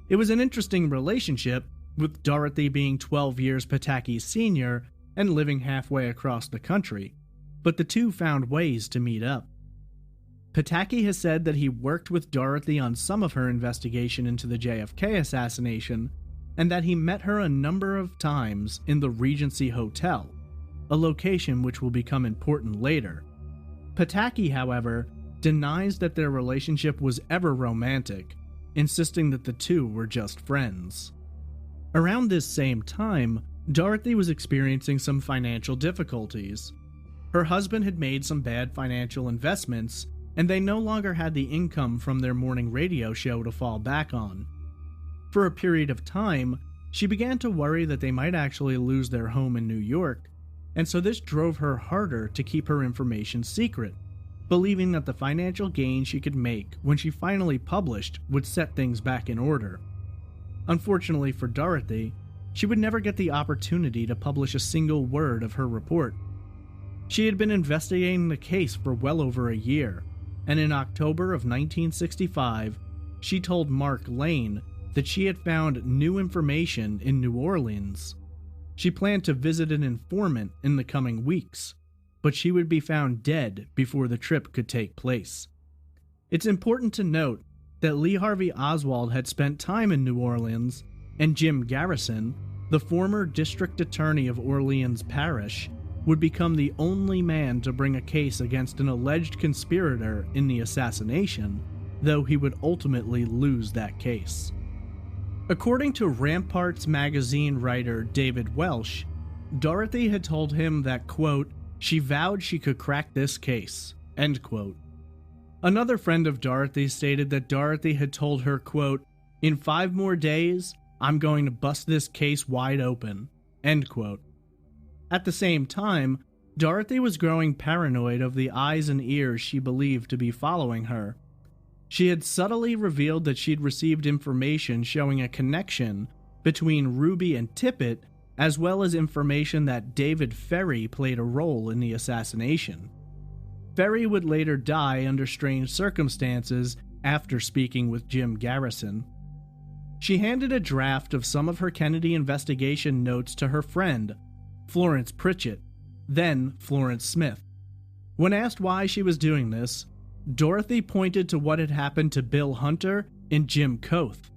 It was an interesting relationship, with Dorothy being 12 years Pataki's senior and living halfway across the country, but the two found ways to meet up. Pataki has said that he worked with Dorothy on some of her investigation into the JFK assassination, and that he met her a number of times in the Regency Hotel, a location which will become important later. Pataki, however, denies that their relationship was ever romantic, insisting that the two were just friends. Around this same time, Dorothy was experiencing some financial difficulties. Her husband had made some bad financial investments, and they no longer had the income from their morning radio show to fall back on. For a period of time, she began to worry that they might actually lose their home in New York, and so this drove her harder to keep her information secret, believing that the financial gain she could make when she finally published would set things back in order. Unfortunately for Dorothy, she would never get the opportunity to publish a single word of her report. She had been investigating the case for well over a year, and in October of 1965, she told Mark Lane that she had found new information in New Orleans. She planned to visit an informant in the coming weeks, but she would be found dead before the trip could take place. It's important to note that Lee Harvey Oswald had spent time in New Orleans, and Jim Garrison, the former district attorney of Orleans Parish, would become the only man to bring a case against an alleged conspirator in the assassination, though he would ultimately lose that case. According to Ramparts magazine writer David Welsh, Dorothy had told him that, quote, she vowed she could crack this case, end quote. Another friend of Dorothy stated that Dorothy had told her, quote, in 5 more days, I'm going to bust this case wide open, end quote. At the same time, Dorothy was growing paranoid of the eyes and ears she believed to be following her. She had subtly revealed that she'd received information showing a connection between Ruby and Tippit, as well as information that David Ferry played a role in the assassination. Ferry would later die under strange circumstances after speaking with Jim Garrison. She handed a draft of some of her Kennedy investigation notes to her friend, Florence Pritchett, then Florence Smith. When asked why she was doing this, Dorothy pointed to what had happened to Bill Hunter and Jim Koth.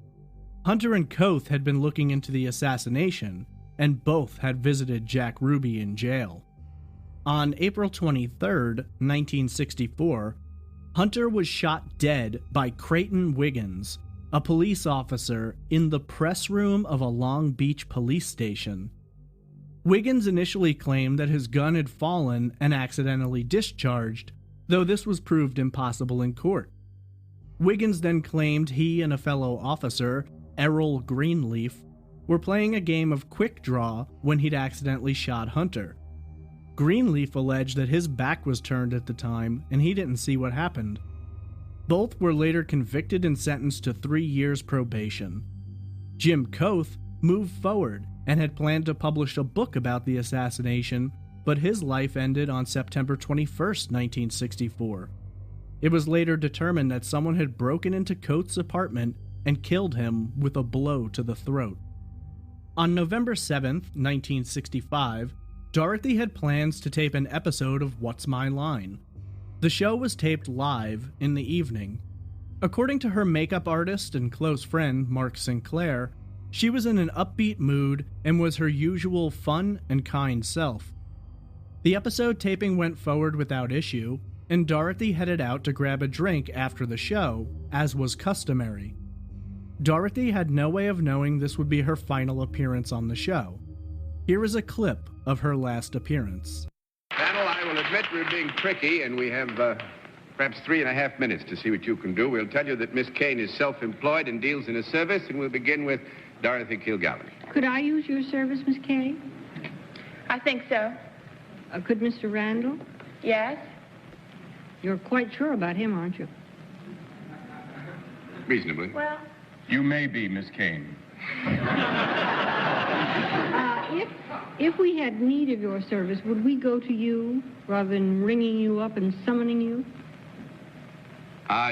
Hunter and Koth had been looking into the assassination, and both had visited Jack Ruby in jail. On April 23, 1964, Hunter was shot dead by Creighton Wiggins, a police officer in the press room of a Long Beach police station. Wiggins initially claimed that his gun had fallen and accidentally discharged, though this was proved impossible in court. Wiggins then claimed he and a fellow officer, Errol Greenleaf, were playing a game of quick draw when he'd accidentally shot Hunter. Greenleaf alleged that his back was turned at the time and he didn't see what happened. Both were later convicted and sentenced to 3 years probation. Jim Koth moved forward and had planned to publish a book about the assassination, but his life ended on September 21, 1964. It was later determined that someone had broken into Koth's apartment and killed him with a blow to the throat. On November 7, 1965, Dorothy had plans to tape an episode of What's My Line. The show was taped live in the evening. According to her makeup artist and close friend, Mark Sinclair, she was in an upbeat mood and was her usual fun and kind self. The episode taping went forward without issue, and Dorothy headed out to grab a drink after the show, as was customary. Dorothy had no way of knowing this would be her final appearance on the show. Here is a clip of her last appearance. Panel, I will admit we're being tricky, and we have perhaps 3.5 minutes to see what you can do. We'll tell you that Miss Kane is self-employed and deals in a service, and we'll begin with Dorothy Kilgallen. Could I use your service, Miss Kane? I think so. Could Mr. Randall? Yes? You're quite sure about him, aren't you? Reasonably. Well, You may be, Miss Kane. If we had need of your service, would we go to you rather than ringing you up and summoning you?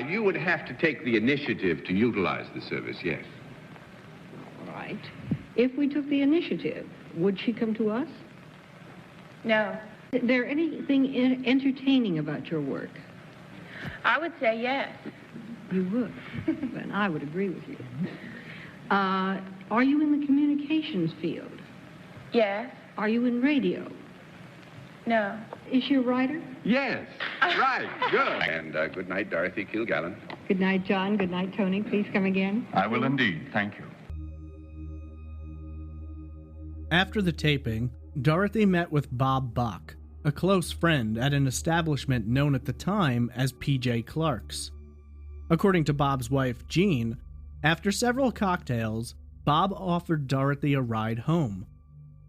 You would have to take the initiative to utilize the service, yes. All right. If we took the initiative, would she come to us? no. Is there anything entertaining about your work? I would say yes. You would. Then I would agree with you. Are you in the communications field? Yes. Are you in radio? No. Is she a writer? Yes. Right. Good. And good night, Dorothy Kilgallen. Good night, John. Good night, Tony. Please come again. I will indeed. Thank you. After the taping, Dorothy met with Bob Bach, a close friend at an establishment known at the time as P.J. Clark's. According to Bob's wife, Jean, after several cocktails, Bob offered Dorothy a ride home.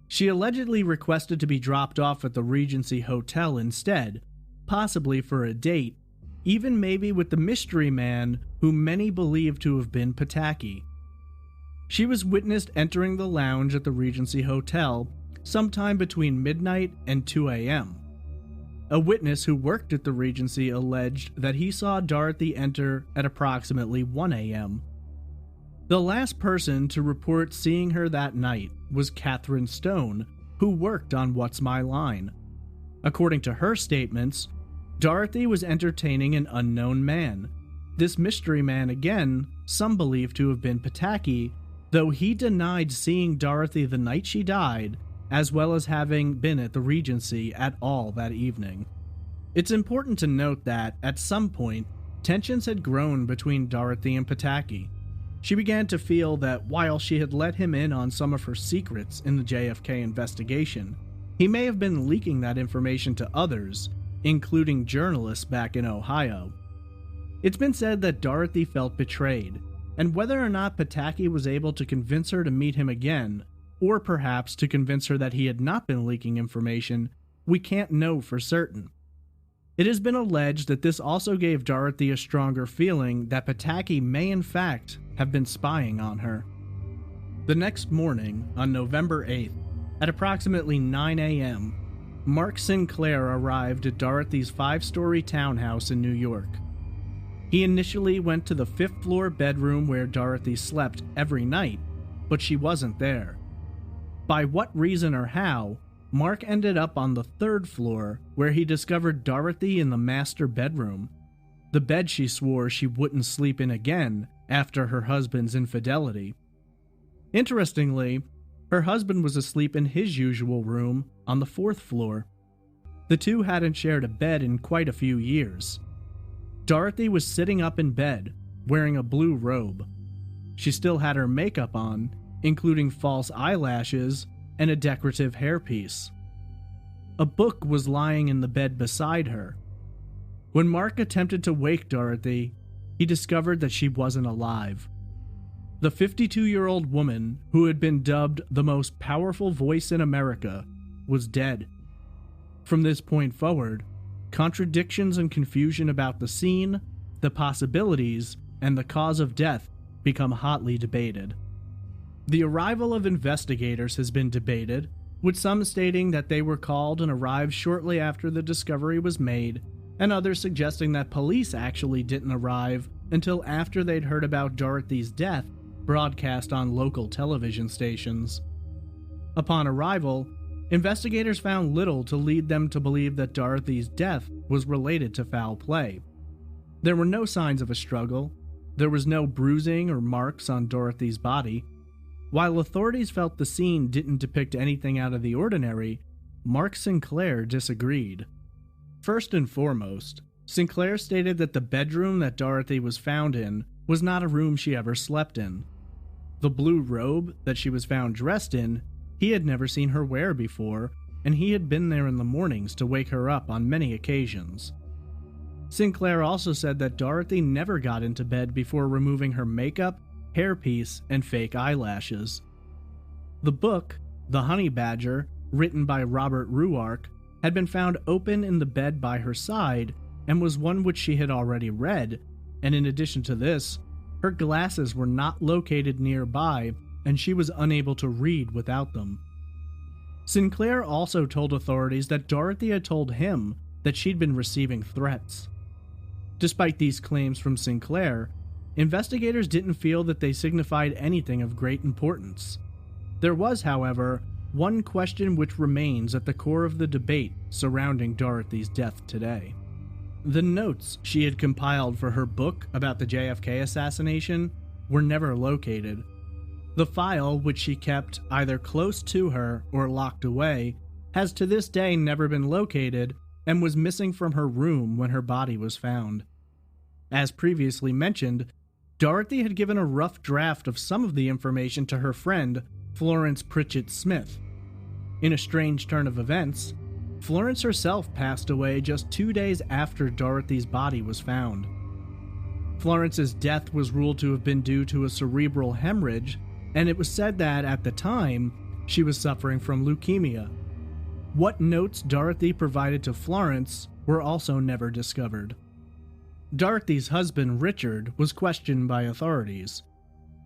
She allegedly requested to be dropped off at the Regency Hotel instead, possibly for a date, even maybe with the mystery man who many believe to have been Pataki. She was witnessed entering the lounge at the Regency Hotel sometime between midnight and 2 a.m. A witness who worked at the Regency alleged that he saw Dorothy enter at approximately 1 a.m. The last person to report seeing her that night was Catherine Stone, who worked on What's My Line. According to her statements, Dorothy was entertaining an unknown man. This mystery man, again, some believe to have been Pataki, though he denied seeing Dorothy the night she died, as well as having been at the Regency at all that evening. It's important to note that, at some point, tensions had grown between Dorothy and Pataki. She began to feel that while she had let him in on some of her secrets in the JFK investigation, he may have been leaking that information to others, including journalists back in Ohio. It's been said that Dorothy felt betrayed, and whether or not Pataki was able to convince her to meet him again, or perhaps to convince her that he had not been leaking information, we can't know for certain. It has been alleged that this also gave Dorothy a stronger feeling that Pataki may in fact have been spying on her. The next morning, on November 8th, at approximately 9 a.m., Mark Sinclair arrived at Dorothy's 5-story townhouse in New York. He initially went to the 5th floor bedroom where Dorothy slept every night, but she wasn't there. By what reason or how, Mark ended up on the 3rd floor where he discovered Dorothy in the master bedroom, the bed she swore she wouldn't sleep in again after her husband's infidelity. Interestingly, her husband was asleep in his usual room on the 4th floor. The two hadn't shared a bed in quite a few years. Dorothy was sitting up in bed, wearing a blue robe. She still had her makeup on, including false eyelashes and a decorative hairpiece. A book was lying in the bed beside her. When Mark attempted to wake Dorothy, he discovered that she wasn't alive. The 52-year-old woman, who had been dubbed the most powerful voice in America, was dead. From this point forward, contradictions and confusion about the scene, the possibilities, and the cause of death become hotly debated. The arrival of investigators has been debated, with some stating that they were called and arrived shortly after the discovery was made, and others suggesting that police actually didn't arrive until after they'd heard about Dorothy's death broadcast on local television stations. Upon arrival, investigators found little to lead them to believe that Dorothy's death was related to foul play. There were no signs of a struggle. There was no bruising or marks on Dorothy's body. While authorities felt the scene didn't depict anything out of the ordinary, Mark Sinclair disagreed. First and foremost, Sinclair stated that the bedroom that Dorothy was found in was not a room she ever slept in. The blue robe that she was found dressed in, he had never seen her wear before, and he had been there in the mornings to wake her up on many occasions. Sinclair also said that Dorothy never got into bed before removing her makeup, hairpiece, and fake eyelashes. The book, The Honey Badger, written by Robert Ruark, had been found open in the bed by her side and was one which she had already read, and in addition to this, her glasses were not located nearby and she was unable to read without them. Sinclair also told authorities that Dorothy had told him that she'd been receiving threats. Despite these claims from Sinclair, investigators didn't feel that they signified anything of great importance. There was, however, one question which remains at the core of the debate surrounding Dorothy's death today. The notes she had compiled for her book about the JFK assassination were never located. The file, which she kept either close to her or locked away, has to this day never been located and was missing from her room when her body was found. As previously mentioned, Dorothy had given a rough draft of some of the information to her friend, Florence Pritchett Smith. In a strange turn of events, Florence herself passed away just 2 days after Dorothy's body was found. Florence's death was ruled to have been due to a cerebral hemorrhage, and it was said that, at the time, she was suffering from leukemia. What notes Dorothy provided to Florence were also never discovered. Dorothy's husband, Richard, was questioned by authorities.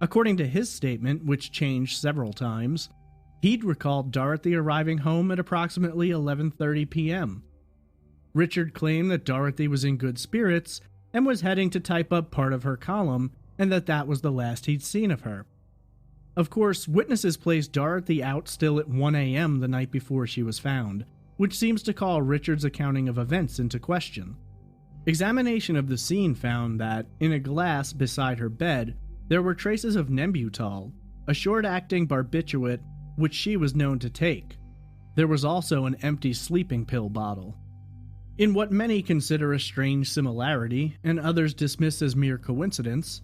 According to his statement, which changed several times, he'd recalled Dorothy arriving home at approximately 11:30 p.m. Richard claimed that Dorothy was in good spirits and was heading to type up part of her column, and that was the last he'd seen of her. Of course, witnesses placed Dorothy out still at 1 a.m. the night before she was found, which seems to call Richard's accounting of events into question. Examination of the scene found that, in a glass beside her bed, there were traces of Nembutal, a short-acting barbiturate which she was known to take. There was also an empty sleeping pill bottle. In what many consider a strange similarity, and others dismiss as mere coincidence,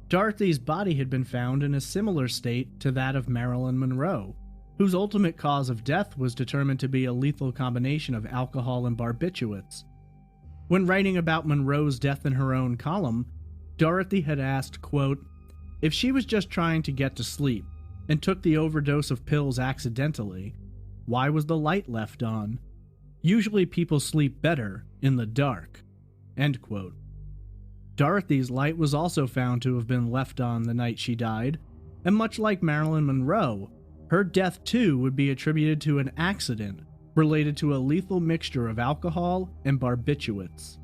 Dorothy's body had been found in a similar state to that of Marilyn Monroe, whose ultimate cause of death was determined to be a lethal combination of alcohol and barbiturates. When writing about Monroe's death in her own column, Dorothy had asked, quote, "If she was just trying to get to sleep and took the overdose of pills accidentally, why was the light left on? Usually people sleep better in the dark." End quote. Dorothy's light was also found to have been left on the night she died, and much like Marilyn Monroe, her death too would be attributed to an accident related to a lethal mixture of alcohol and barbiturates.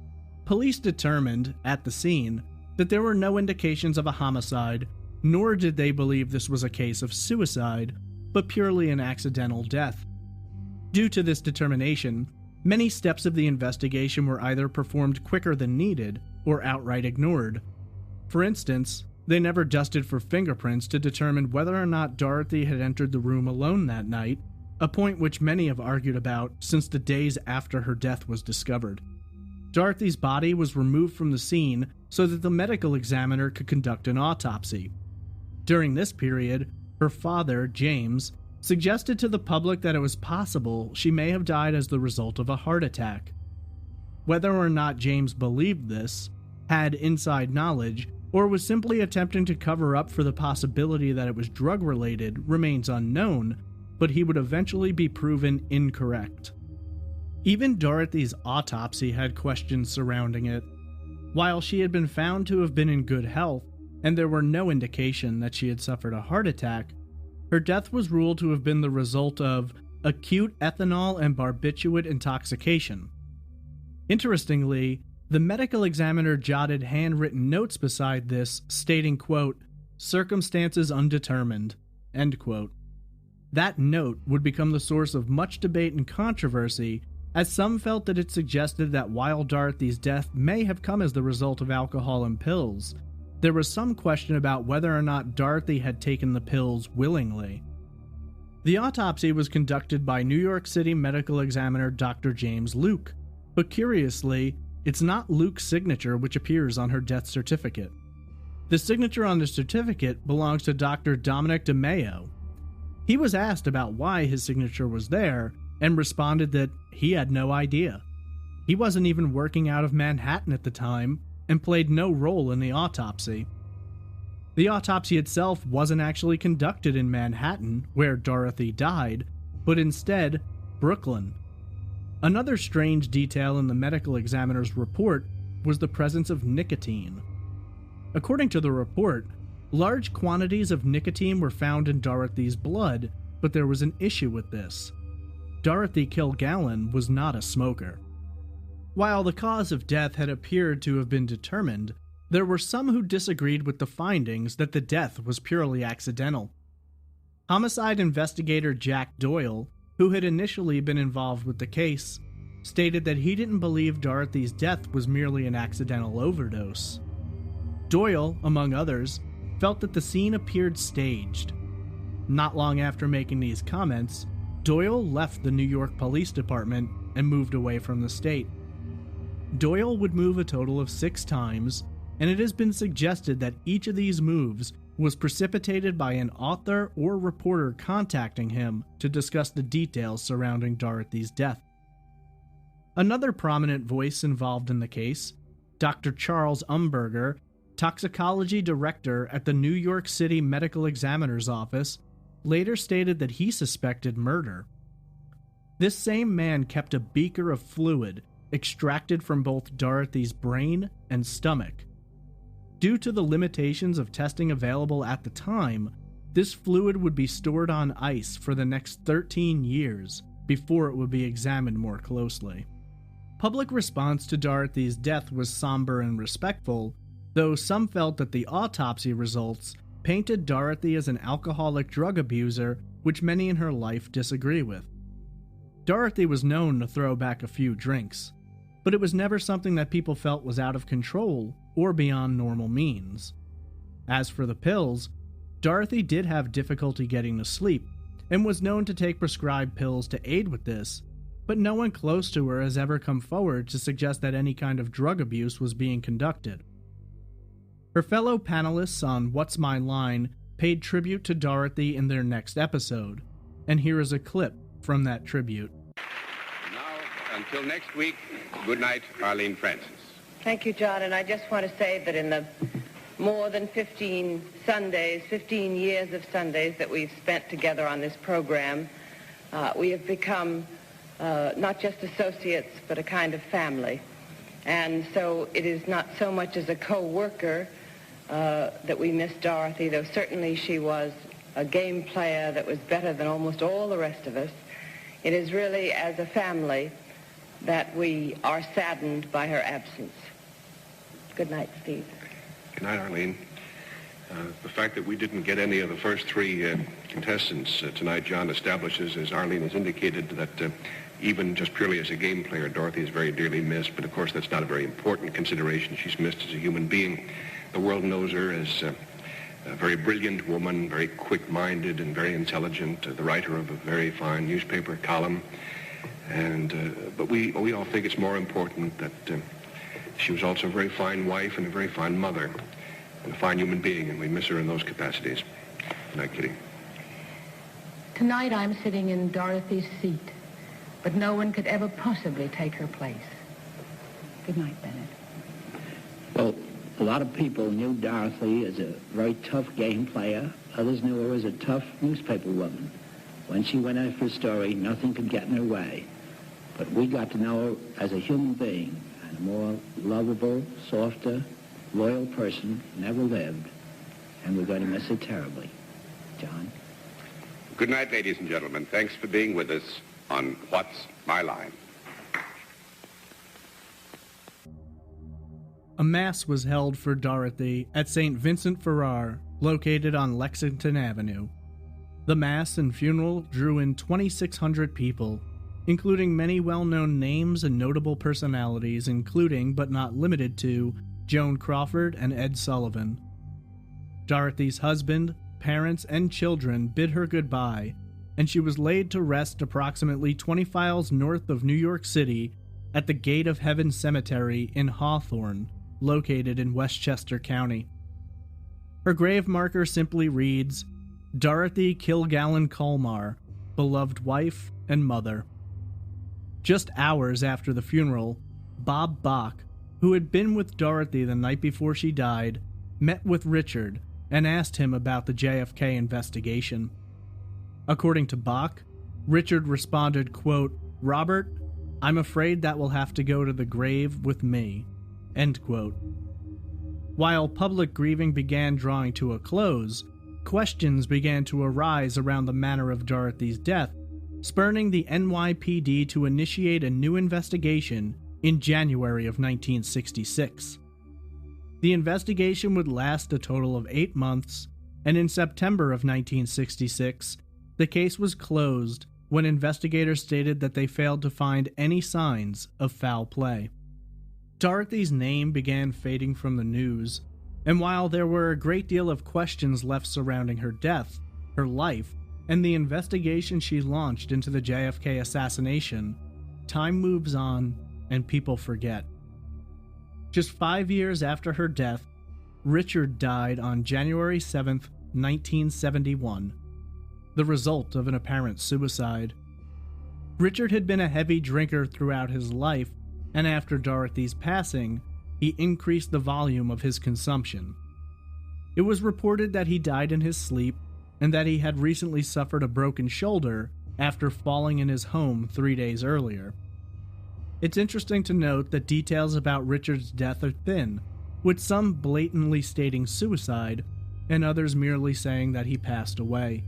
Police determined, at the scene, that there were no indications of a homicide, nor did they believe this was a case of suicide, but purely an accidental death. Due to this determination, many steps of the investigation were either performed quicker than needed or outright ignored. For instance, they never dusted for fingerprints to determine whether or not Dorothy had entered the room alone that night, a point which many have argued about since the days after her death was discovered. Dorothy's body was removed from the scene so that the medical examiner could conduct an autopsy. During this period, her father, James, suggested to the public that it was possible she may have died as the result of a heart attack. Whether or not James believed this, had inside knowledge, or was simply attempting to cover up for the possibility that it was drug-related remains unknown, but he would eventually be proven incorrect. Even Dorothy's autopsy had questions surrounding it. While she had been found to have been in good health, and there were no indication that she had suffered a heart attack, her death was ruled to have been the result of acute ethanol and barbiturate intoxication. Interestingly, the medical examiner jotted handwritten notes beside this, stating, quote, "circumstances undetermined," end quote. That note would become the source of much debate and controversy, as some felt that it suggested that while Dorothy's death may have come as the result of alcohol and pills, there was some question about whether or not Dorothy had taken the pills willingly. The autopsy was conducted by New York City medical examiner Dr. James Luke, but curiously, it's not Luke's signature which appears on her death certificate. The signature on the certificate belongs to Dr. Dominic DeMeo. He was asked about why his signature was there and responded that he had no idea. He wasn't even working out of Manhattan at the time and played no role in the autopsy. The autopsy itself wasn't actually conducted in Manhattan, where Dorothy died, but instead, Brooklyn. Another strange detail in the medical examiner's report was the presence of nicotine. According to the report, large quantities of nicotine were found in Dorothy's blood, but there was an issue with this. Dorothy Kilgallen was not a smoker. While the cause of death had appeared to have been determined, there were some who disagreed with the findings that the death was purely accidental. Homicide investigator Jack Doyle, who had initially been involved with the case, stated that he didn't believe Dorothy's death was merely an accidental overdose. Doyle, among others, felt that the scene appeared staged. Not long after making these comments, Doyle left the New York Police Department and moved away from the state. Doyle would move a total of 6 times, and it has been suggested that each of these moves was precipitated by an author or reporter contacting him to discuss the details surrounding Dorothy's death. Another prominent voice involved in the case, Dr. Charles Umberger, toxicology director at the New York City Medical Examiner's Office, later stated that he suspected murder. This same man kept a beaker of fluid extracted from both Dorothy's brain and stomach. Due to the limitations of testing available at the time, this fluid would be stored on ice for the next 13 years before it would be examined more closely. Public response to Dorothy's death was somber and respectful, though some felt that the autopsy results painted Dorothy as an alcoholic drug abuser, which many in her life disagree with. Dorothy was known to throw back a few drinks, but it was never something that people felt was out of control or beyond normal means. As for the pills, Dorothy did have difficulty getting to sleep, and was known to take prescribed pills to aid with this, but no one close to her has ever come forward to suggest that any kind of drug abuse was being conducted. Her fellow panelists on What's My Line paid tribute to Dorothy in their next episode, and here is a clip from that tribute. Now, until next week, good night, Arlene Francis. Thank you, John, and I just want to say that in the more than 15 years of Sundays that we've spent together on this program, we have become not just associates, but a kind of family. And so it is not so much as a co-worker that we miss Dorothy, though certainly she was a game player that was better than almost all the rest of us. It is really as a family that we are saddened by her absence. Good night, Steve. Good night, Arlene. The fact that we didn't get any of the first 3 contestants tonight, John, establishes, as Arlene has indicated, that even just purely as a game player, Dorothy is very dearly missed. But of course, that's not a very important consideration. She's missed as a human being. The world knows her as a very brilliant woman, very quick-minded and very intelligent, the writer of a very fine newspaper column. But we all think it's more important that she was also a very fine wife and a very fine mother and a fine human being, and we miss her in those capacities. Good night, Kitty. Tonight I'm sitting in Dorothy's seat, but no one could ever possibly take her place. Good night, Bennett. Well, a lot of people knew Dorothy as a very tough game player. Others knew her as a tough newspaper woman. When she went after a story, nothing could get in her way. But we got to know her as a human being, and a more lovable, softer, loyal person never lived. And we're going to miss her terribly. John? Good night, ladies and gentlemen. Thanks for being with us on What's My Line. A mass was held for Dorothy at St. Vincent Ferrar, located on Lexington Avenue. The mass and funeral drew in 2,600 people, including many well-known names and notable personalities, including, but not limited to, Joan Crawford and Ed Sullivan. Dorothy's husband, parents, and children bid her goodbye, and she was laid to rest approximately 20 miles north of New York City at the Gate of Heaven Cemetery in Hawthorne, located in Westchester County. Her grave marker simply reads, Dorothy Kilgallen Colmar, beloved wife and mother. Just hours after the funeral, Bob Bach, who had been with Dorothy the night before she died, met with Richard and asked him about the JFK investigation. According to Bach, Richard responded, quote, Robert, I'm afraid that will have to go to the grave with me, end quote. While public grieving began drawing to a close, questions began to arise around the manner of Dorothy's death, spurring the NYPD to initiate a new investigation in January of 1966. The investigation would last a total of 8 months, and in September of 1966, the case was closed when investigators stated that they failed to find any signs of foul play. Dorothy's name began fading from the news, and while there were a great deal of questions left surrounding her death, her life, and the investigation she launched into the JFK assassination, time moves on and people forget. Just 5 years after her death, Richard died on January 7, 1971, the result of an apparent suicide. Richard had been a heavy drinker throughout his life, and after Dorothy's passing, he increased the volume of his consumption. It was reported that he died in his sleep and that he had recently suffered a broken shoulder after falling in his home 3 days earlier. It's interesting to note that details about Richard's death are thin, with some blatantly stating suicide and others merely saying that he passed away.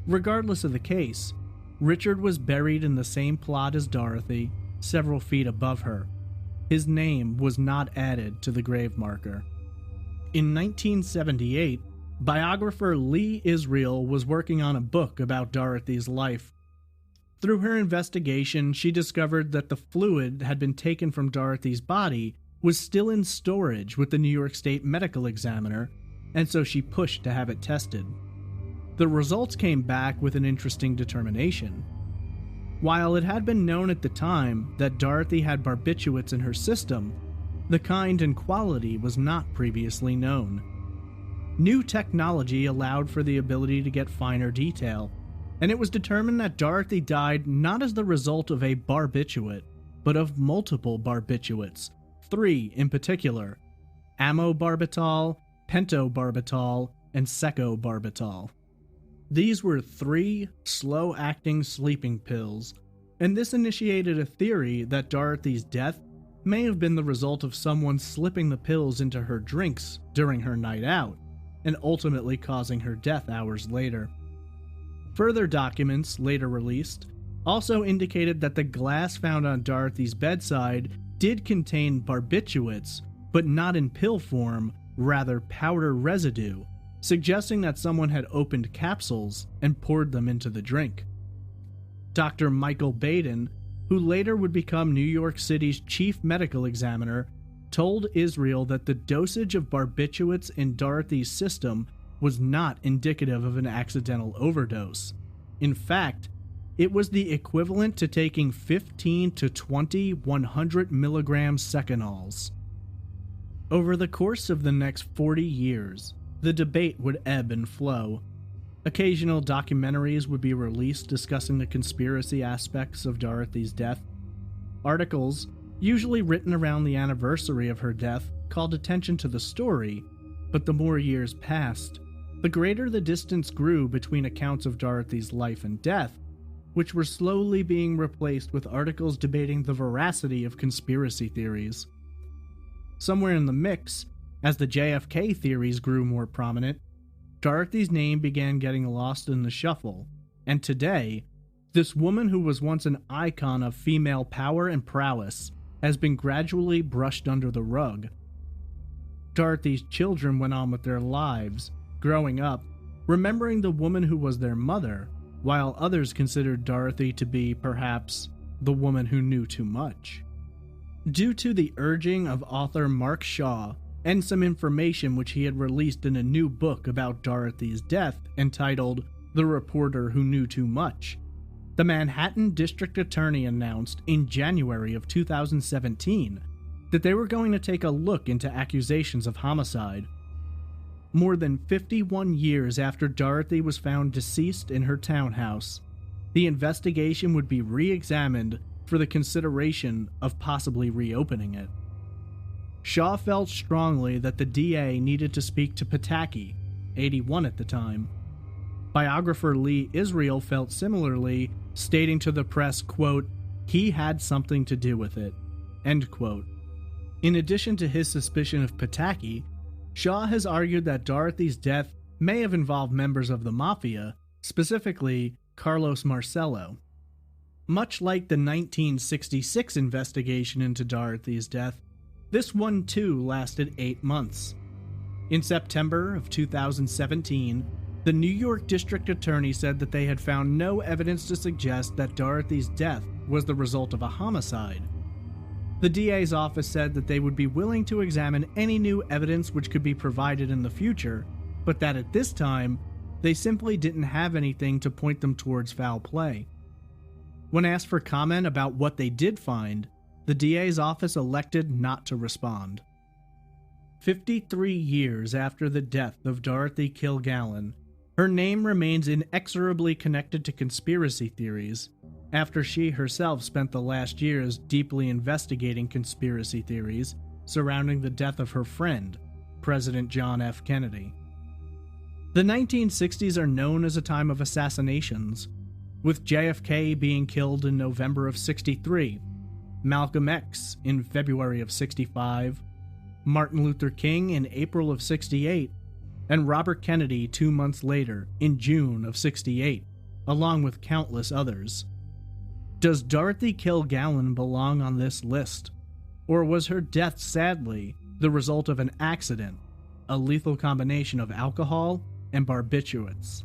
Regardless of the case, Richard was buried in the same plot as Dorothy, several feet above her. His name was not added to the grave marker. In 1978, biographer Lee Israel was working on a book about Dorothy's life. Through her investigation, she discovered that the fluid had been taken from Dorothy's body was still in storage with the New York State Medical Examiner, and so she pushed to have it tested. The results came back with an interesting determination. While it had been known at the time that Dorothy had barbiturates in her system, the kind and quality was not previously known. New technology allowed for the ability to get finer detail, and it was determined that Dorothy died not as the result of a barbiturate, but of multiple barbiturates, 3 in particular: amobarbital, pentobarbital, and secobarbital. These were 3 slow-acting sleeping pills, and this initiated a theory that Dorothy's death may have been the result of someone slipping the pills into her drinks during her night out, and ultimately causing her death hours later. Further documents, later released, also indicated that the glass found on Dorothy's bedside did contain barbiturates, but not in pill form, rather powder residue, suggesting that someone had opened capsules and poured them into the drink. Dr. Michael Baden, who later would become New York City's chief medical examiner, told Israel that the dosage of barbiturates in Dorothy's system was not indicative of an accidental overdose. In fact, it was the equivalent to taking 15 to 20 100 milligram secanols. Over the course of the next 40 years, the debate would ebb and flow. Occasional documentaries would be released discussing the conspiracy aspects of Dorothy's death. Articles, usually written around the anniversary of her death, called attention to the story, but the more years passed, the greater the distance grew between accounts of Dorothy's life and death, which were slowly being replaced with articles debating the veracity of conspiracy theories. Somewhere in the mix, as the JFK theories grew more prominent, Dorothy's name began getting lost in the shuffle, and today, this woman who was once an icon of female power and prowess has been gradually brushed under the rug. Dorothy's children went on with their lives, growing up, remembering the woman who was their mother, while others considered Dorothy to be, perhaps, the woman who knew too much. Due to the urging of author Mark Shaw, and some information which he had released in a new book about Dorothy's death entitled The Reporter Who Knew Too Much, the Manhattan District Attorney announced in January of 2017 that they were going to take a look into accusations of homicide. more than 51 years after Dorothy was found deceased in her townhouse, the investigation would be re-examined for the consideration of possibly reopening it. Shaw felt strongly that the DA needed to speak to Pataki, 81 at the time. Biographer Lee Israel felt similarly, stating to the press, quote, "He had something to do with it," end quote. In addition to his suspicion of Pataki, Shaw has argued that Dorothy's death may have involved members of the Mafia, specifically Carlos Marcello. Much like the 1966 investigation into Dorothy's death, this one too lasted 8 months. In September of 2017, the New York District Attorney said that they had found no evidence to suggest that Dorothy's death was the result of a homicide. The DA's office said that they would be willing to examine any new evidence which could be provided in the future, but that at this time, they simply didn't have anything to point them towards foul play. When asked for comment about what they did find, the DA's office elected not to respond. 53 years after the death of Dorothy Kilgallen, her name remains inexorably connected to conspiracy theories, after she herself spent the last years deeply investigating conspiracy theories surrounding the death of her friend, President John F. Kennedy. The 1960s are known as a time of assassinations, with JFK being killed in November of '63, Malcolm X in February of '65, Martin Luther King in April of '68, and Robert Kennedy 2 months later in June of '68, along with countless others. Does Dorothy Kilgallen belong on this list? Or was her death sadly the result of an accident, a lethal combination of alcohol and barbiturates?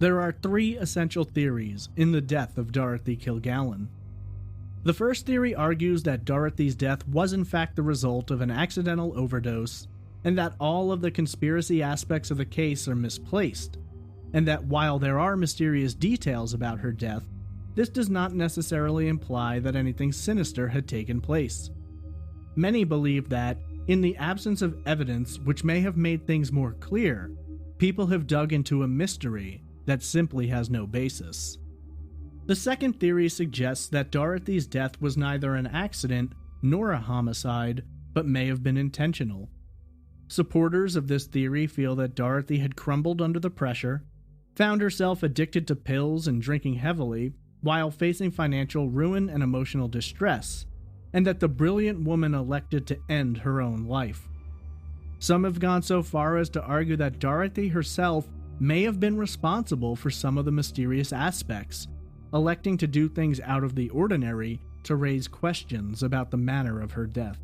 There are 3 essential theories in the death of Dorothy Kilgallen. The first theory argues that Dorothy's death was in fact the result of an accidental overdose, and that all of the conspiracy aspects of the case are misplaced, and that while there are mysterious details about her death, this does not necessarily imply that anything sinister had taken place. Many believe that, in the absence of evidence which may have made things more clear, people have dug into a mystery that simply has no basis. The second theory suggests that Dorothy's death was neither an accident nor a homicide, but may have been intentional. Supporters of this theory feel that Dorothy had crumbled under the pressure, found herself addicted to pills and drinking heavily, while facing financial ruin and emotional distress, and that the brilliant woman elected to end her own life. Some have gone so far as to argue that Dorothy herself may have been responsible for some of the mysterious aspects, electing to do things out of the ordinary to raise questions about the manner of her death.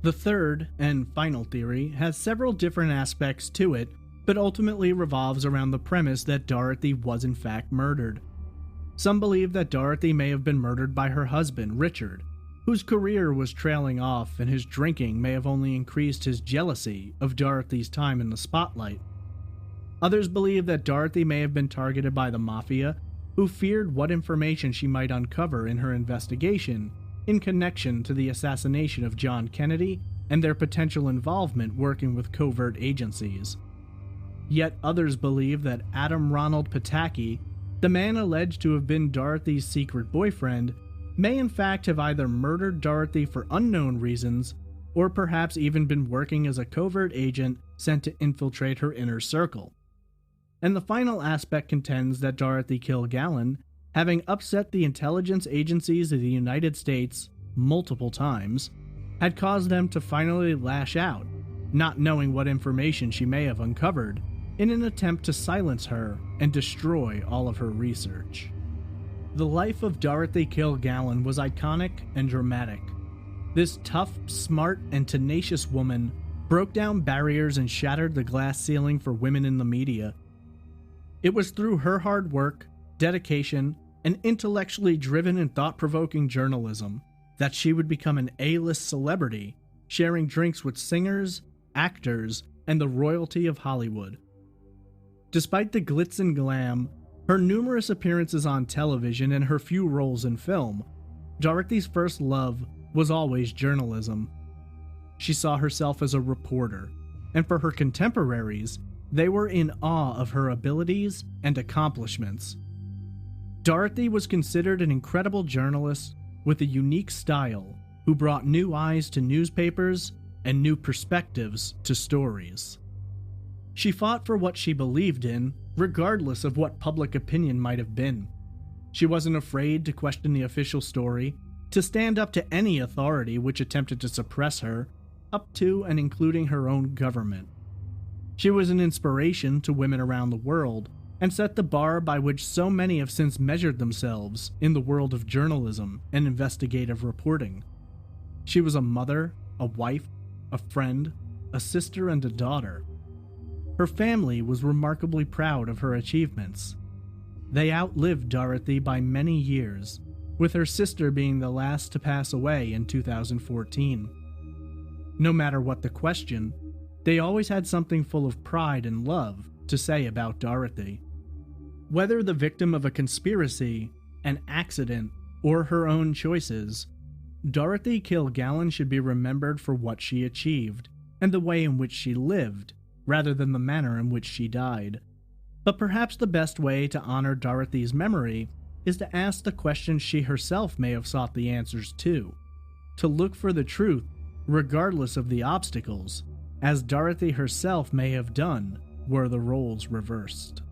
The third and final theory has several different aspects to it, but ultimately revolves around the premise that Dorothy was in fact murdered. Some believe that Dorothy may have been murdered by her husband, Richard, whose career was trailing off and his drinking may have only increased his jealousy of Dorothy's time in the spotlight. Others believe that Dorothy may have been targeted by the Mafia, who feared what information she might uncover in her investigation in connection to the assassination of John Kennedy and their potential involvement working with covert agencies. Yet others believe that Adam Ronald Pataki, the man alleged to have been Dorothy's secret boyfriend, may in fact have either murdered Dorothy for unknown reasons, or perhaps even been working as a covert agent sent to infiltrate her inner circle. And the final aspect contends that Dorothy Kilgallen, having upset the intelligence agencies of the United States multiple times, had caused them to finally lash out, not knowing what information she may have uncovered, in an attempt to silence her and destroy all of her research. The life of Dorothy Kilgallen was iconic and dramatic. This tough, smart, and tenacious woman broke down barriers and shattered the glass ceiling for women in the media. It was through her hard work, dedication, and intellectually driven and thought-provoking journalism that she would become an A-list celebrity, sharing drinks with singers, actors, and the royalty of Hollywood. Despite the glitz and glam, her numerous appearances on television, and her few roles in film, Dorothy's first love was always journalism. She saw herself as a reporter, and for her contemporaries, they were in awe of her abilities and accomplishments. Dorothy was considered an incredible journalist with a unique style who brought new eyes to newspapers and new perspectives to stories. She fought for what she believed in, regardless of what public opinion might have been. She wasn't afraid to question the official story, to stand up to any authority which attempted to suppress her, up to and including her own government. She was an inspiration to women around the world, and set the bar by which so many have since measured themselves in the world of journalism and investigative reporting. She was a mother, a wife, a friend, a sister, and a daughter. Her family was remarkably proud of her achievements. They outlived Dorothy by many years, with her sister being the last to pass away in 2014. No matter what the question, they always had something full of pride and love to say about Dorothy. Whether the victim of a conspiracy, an accident, or her own choices, Dorothy Kilgallen should be remembered for what she achieved, and the way in which she lived, rather than the manner in which she died. But perhaps the best way to honor Dorothy's memory is to ask the questions she herself may have sought the answers to look for the truth, regardless of the obstacles, as Dorothy herself may have done were the roles reversed.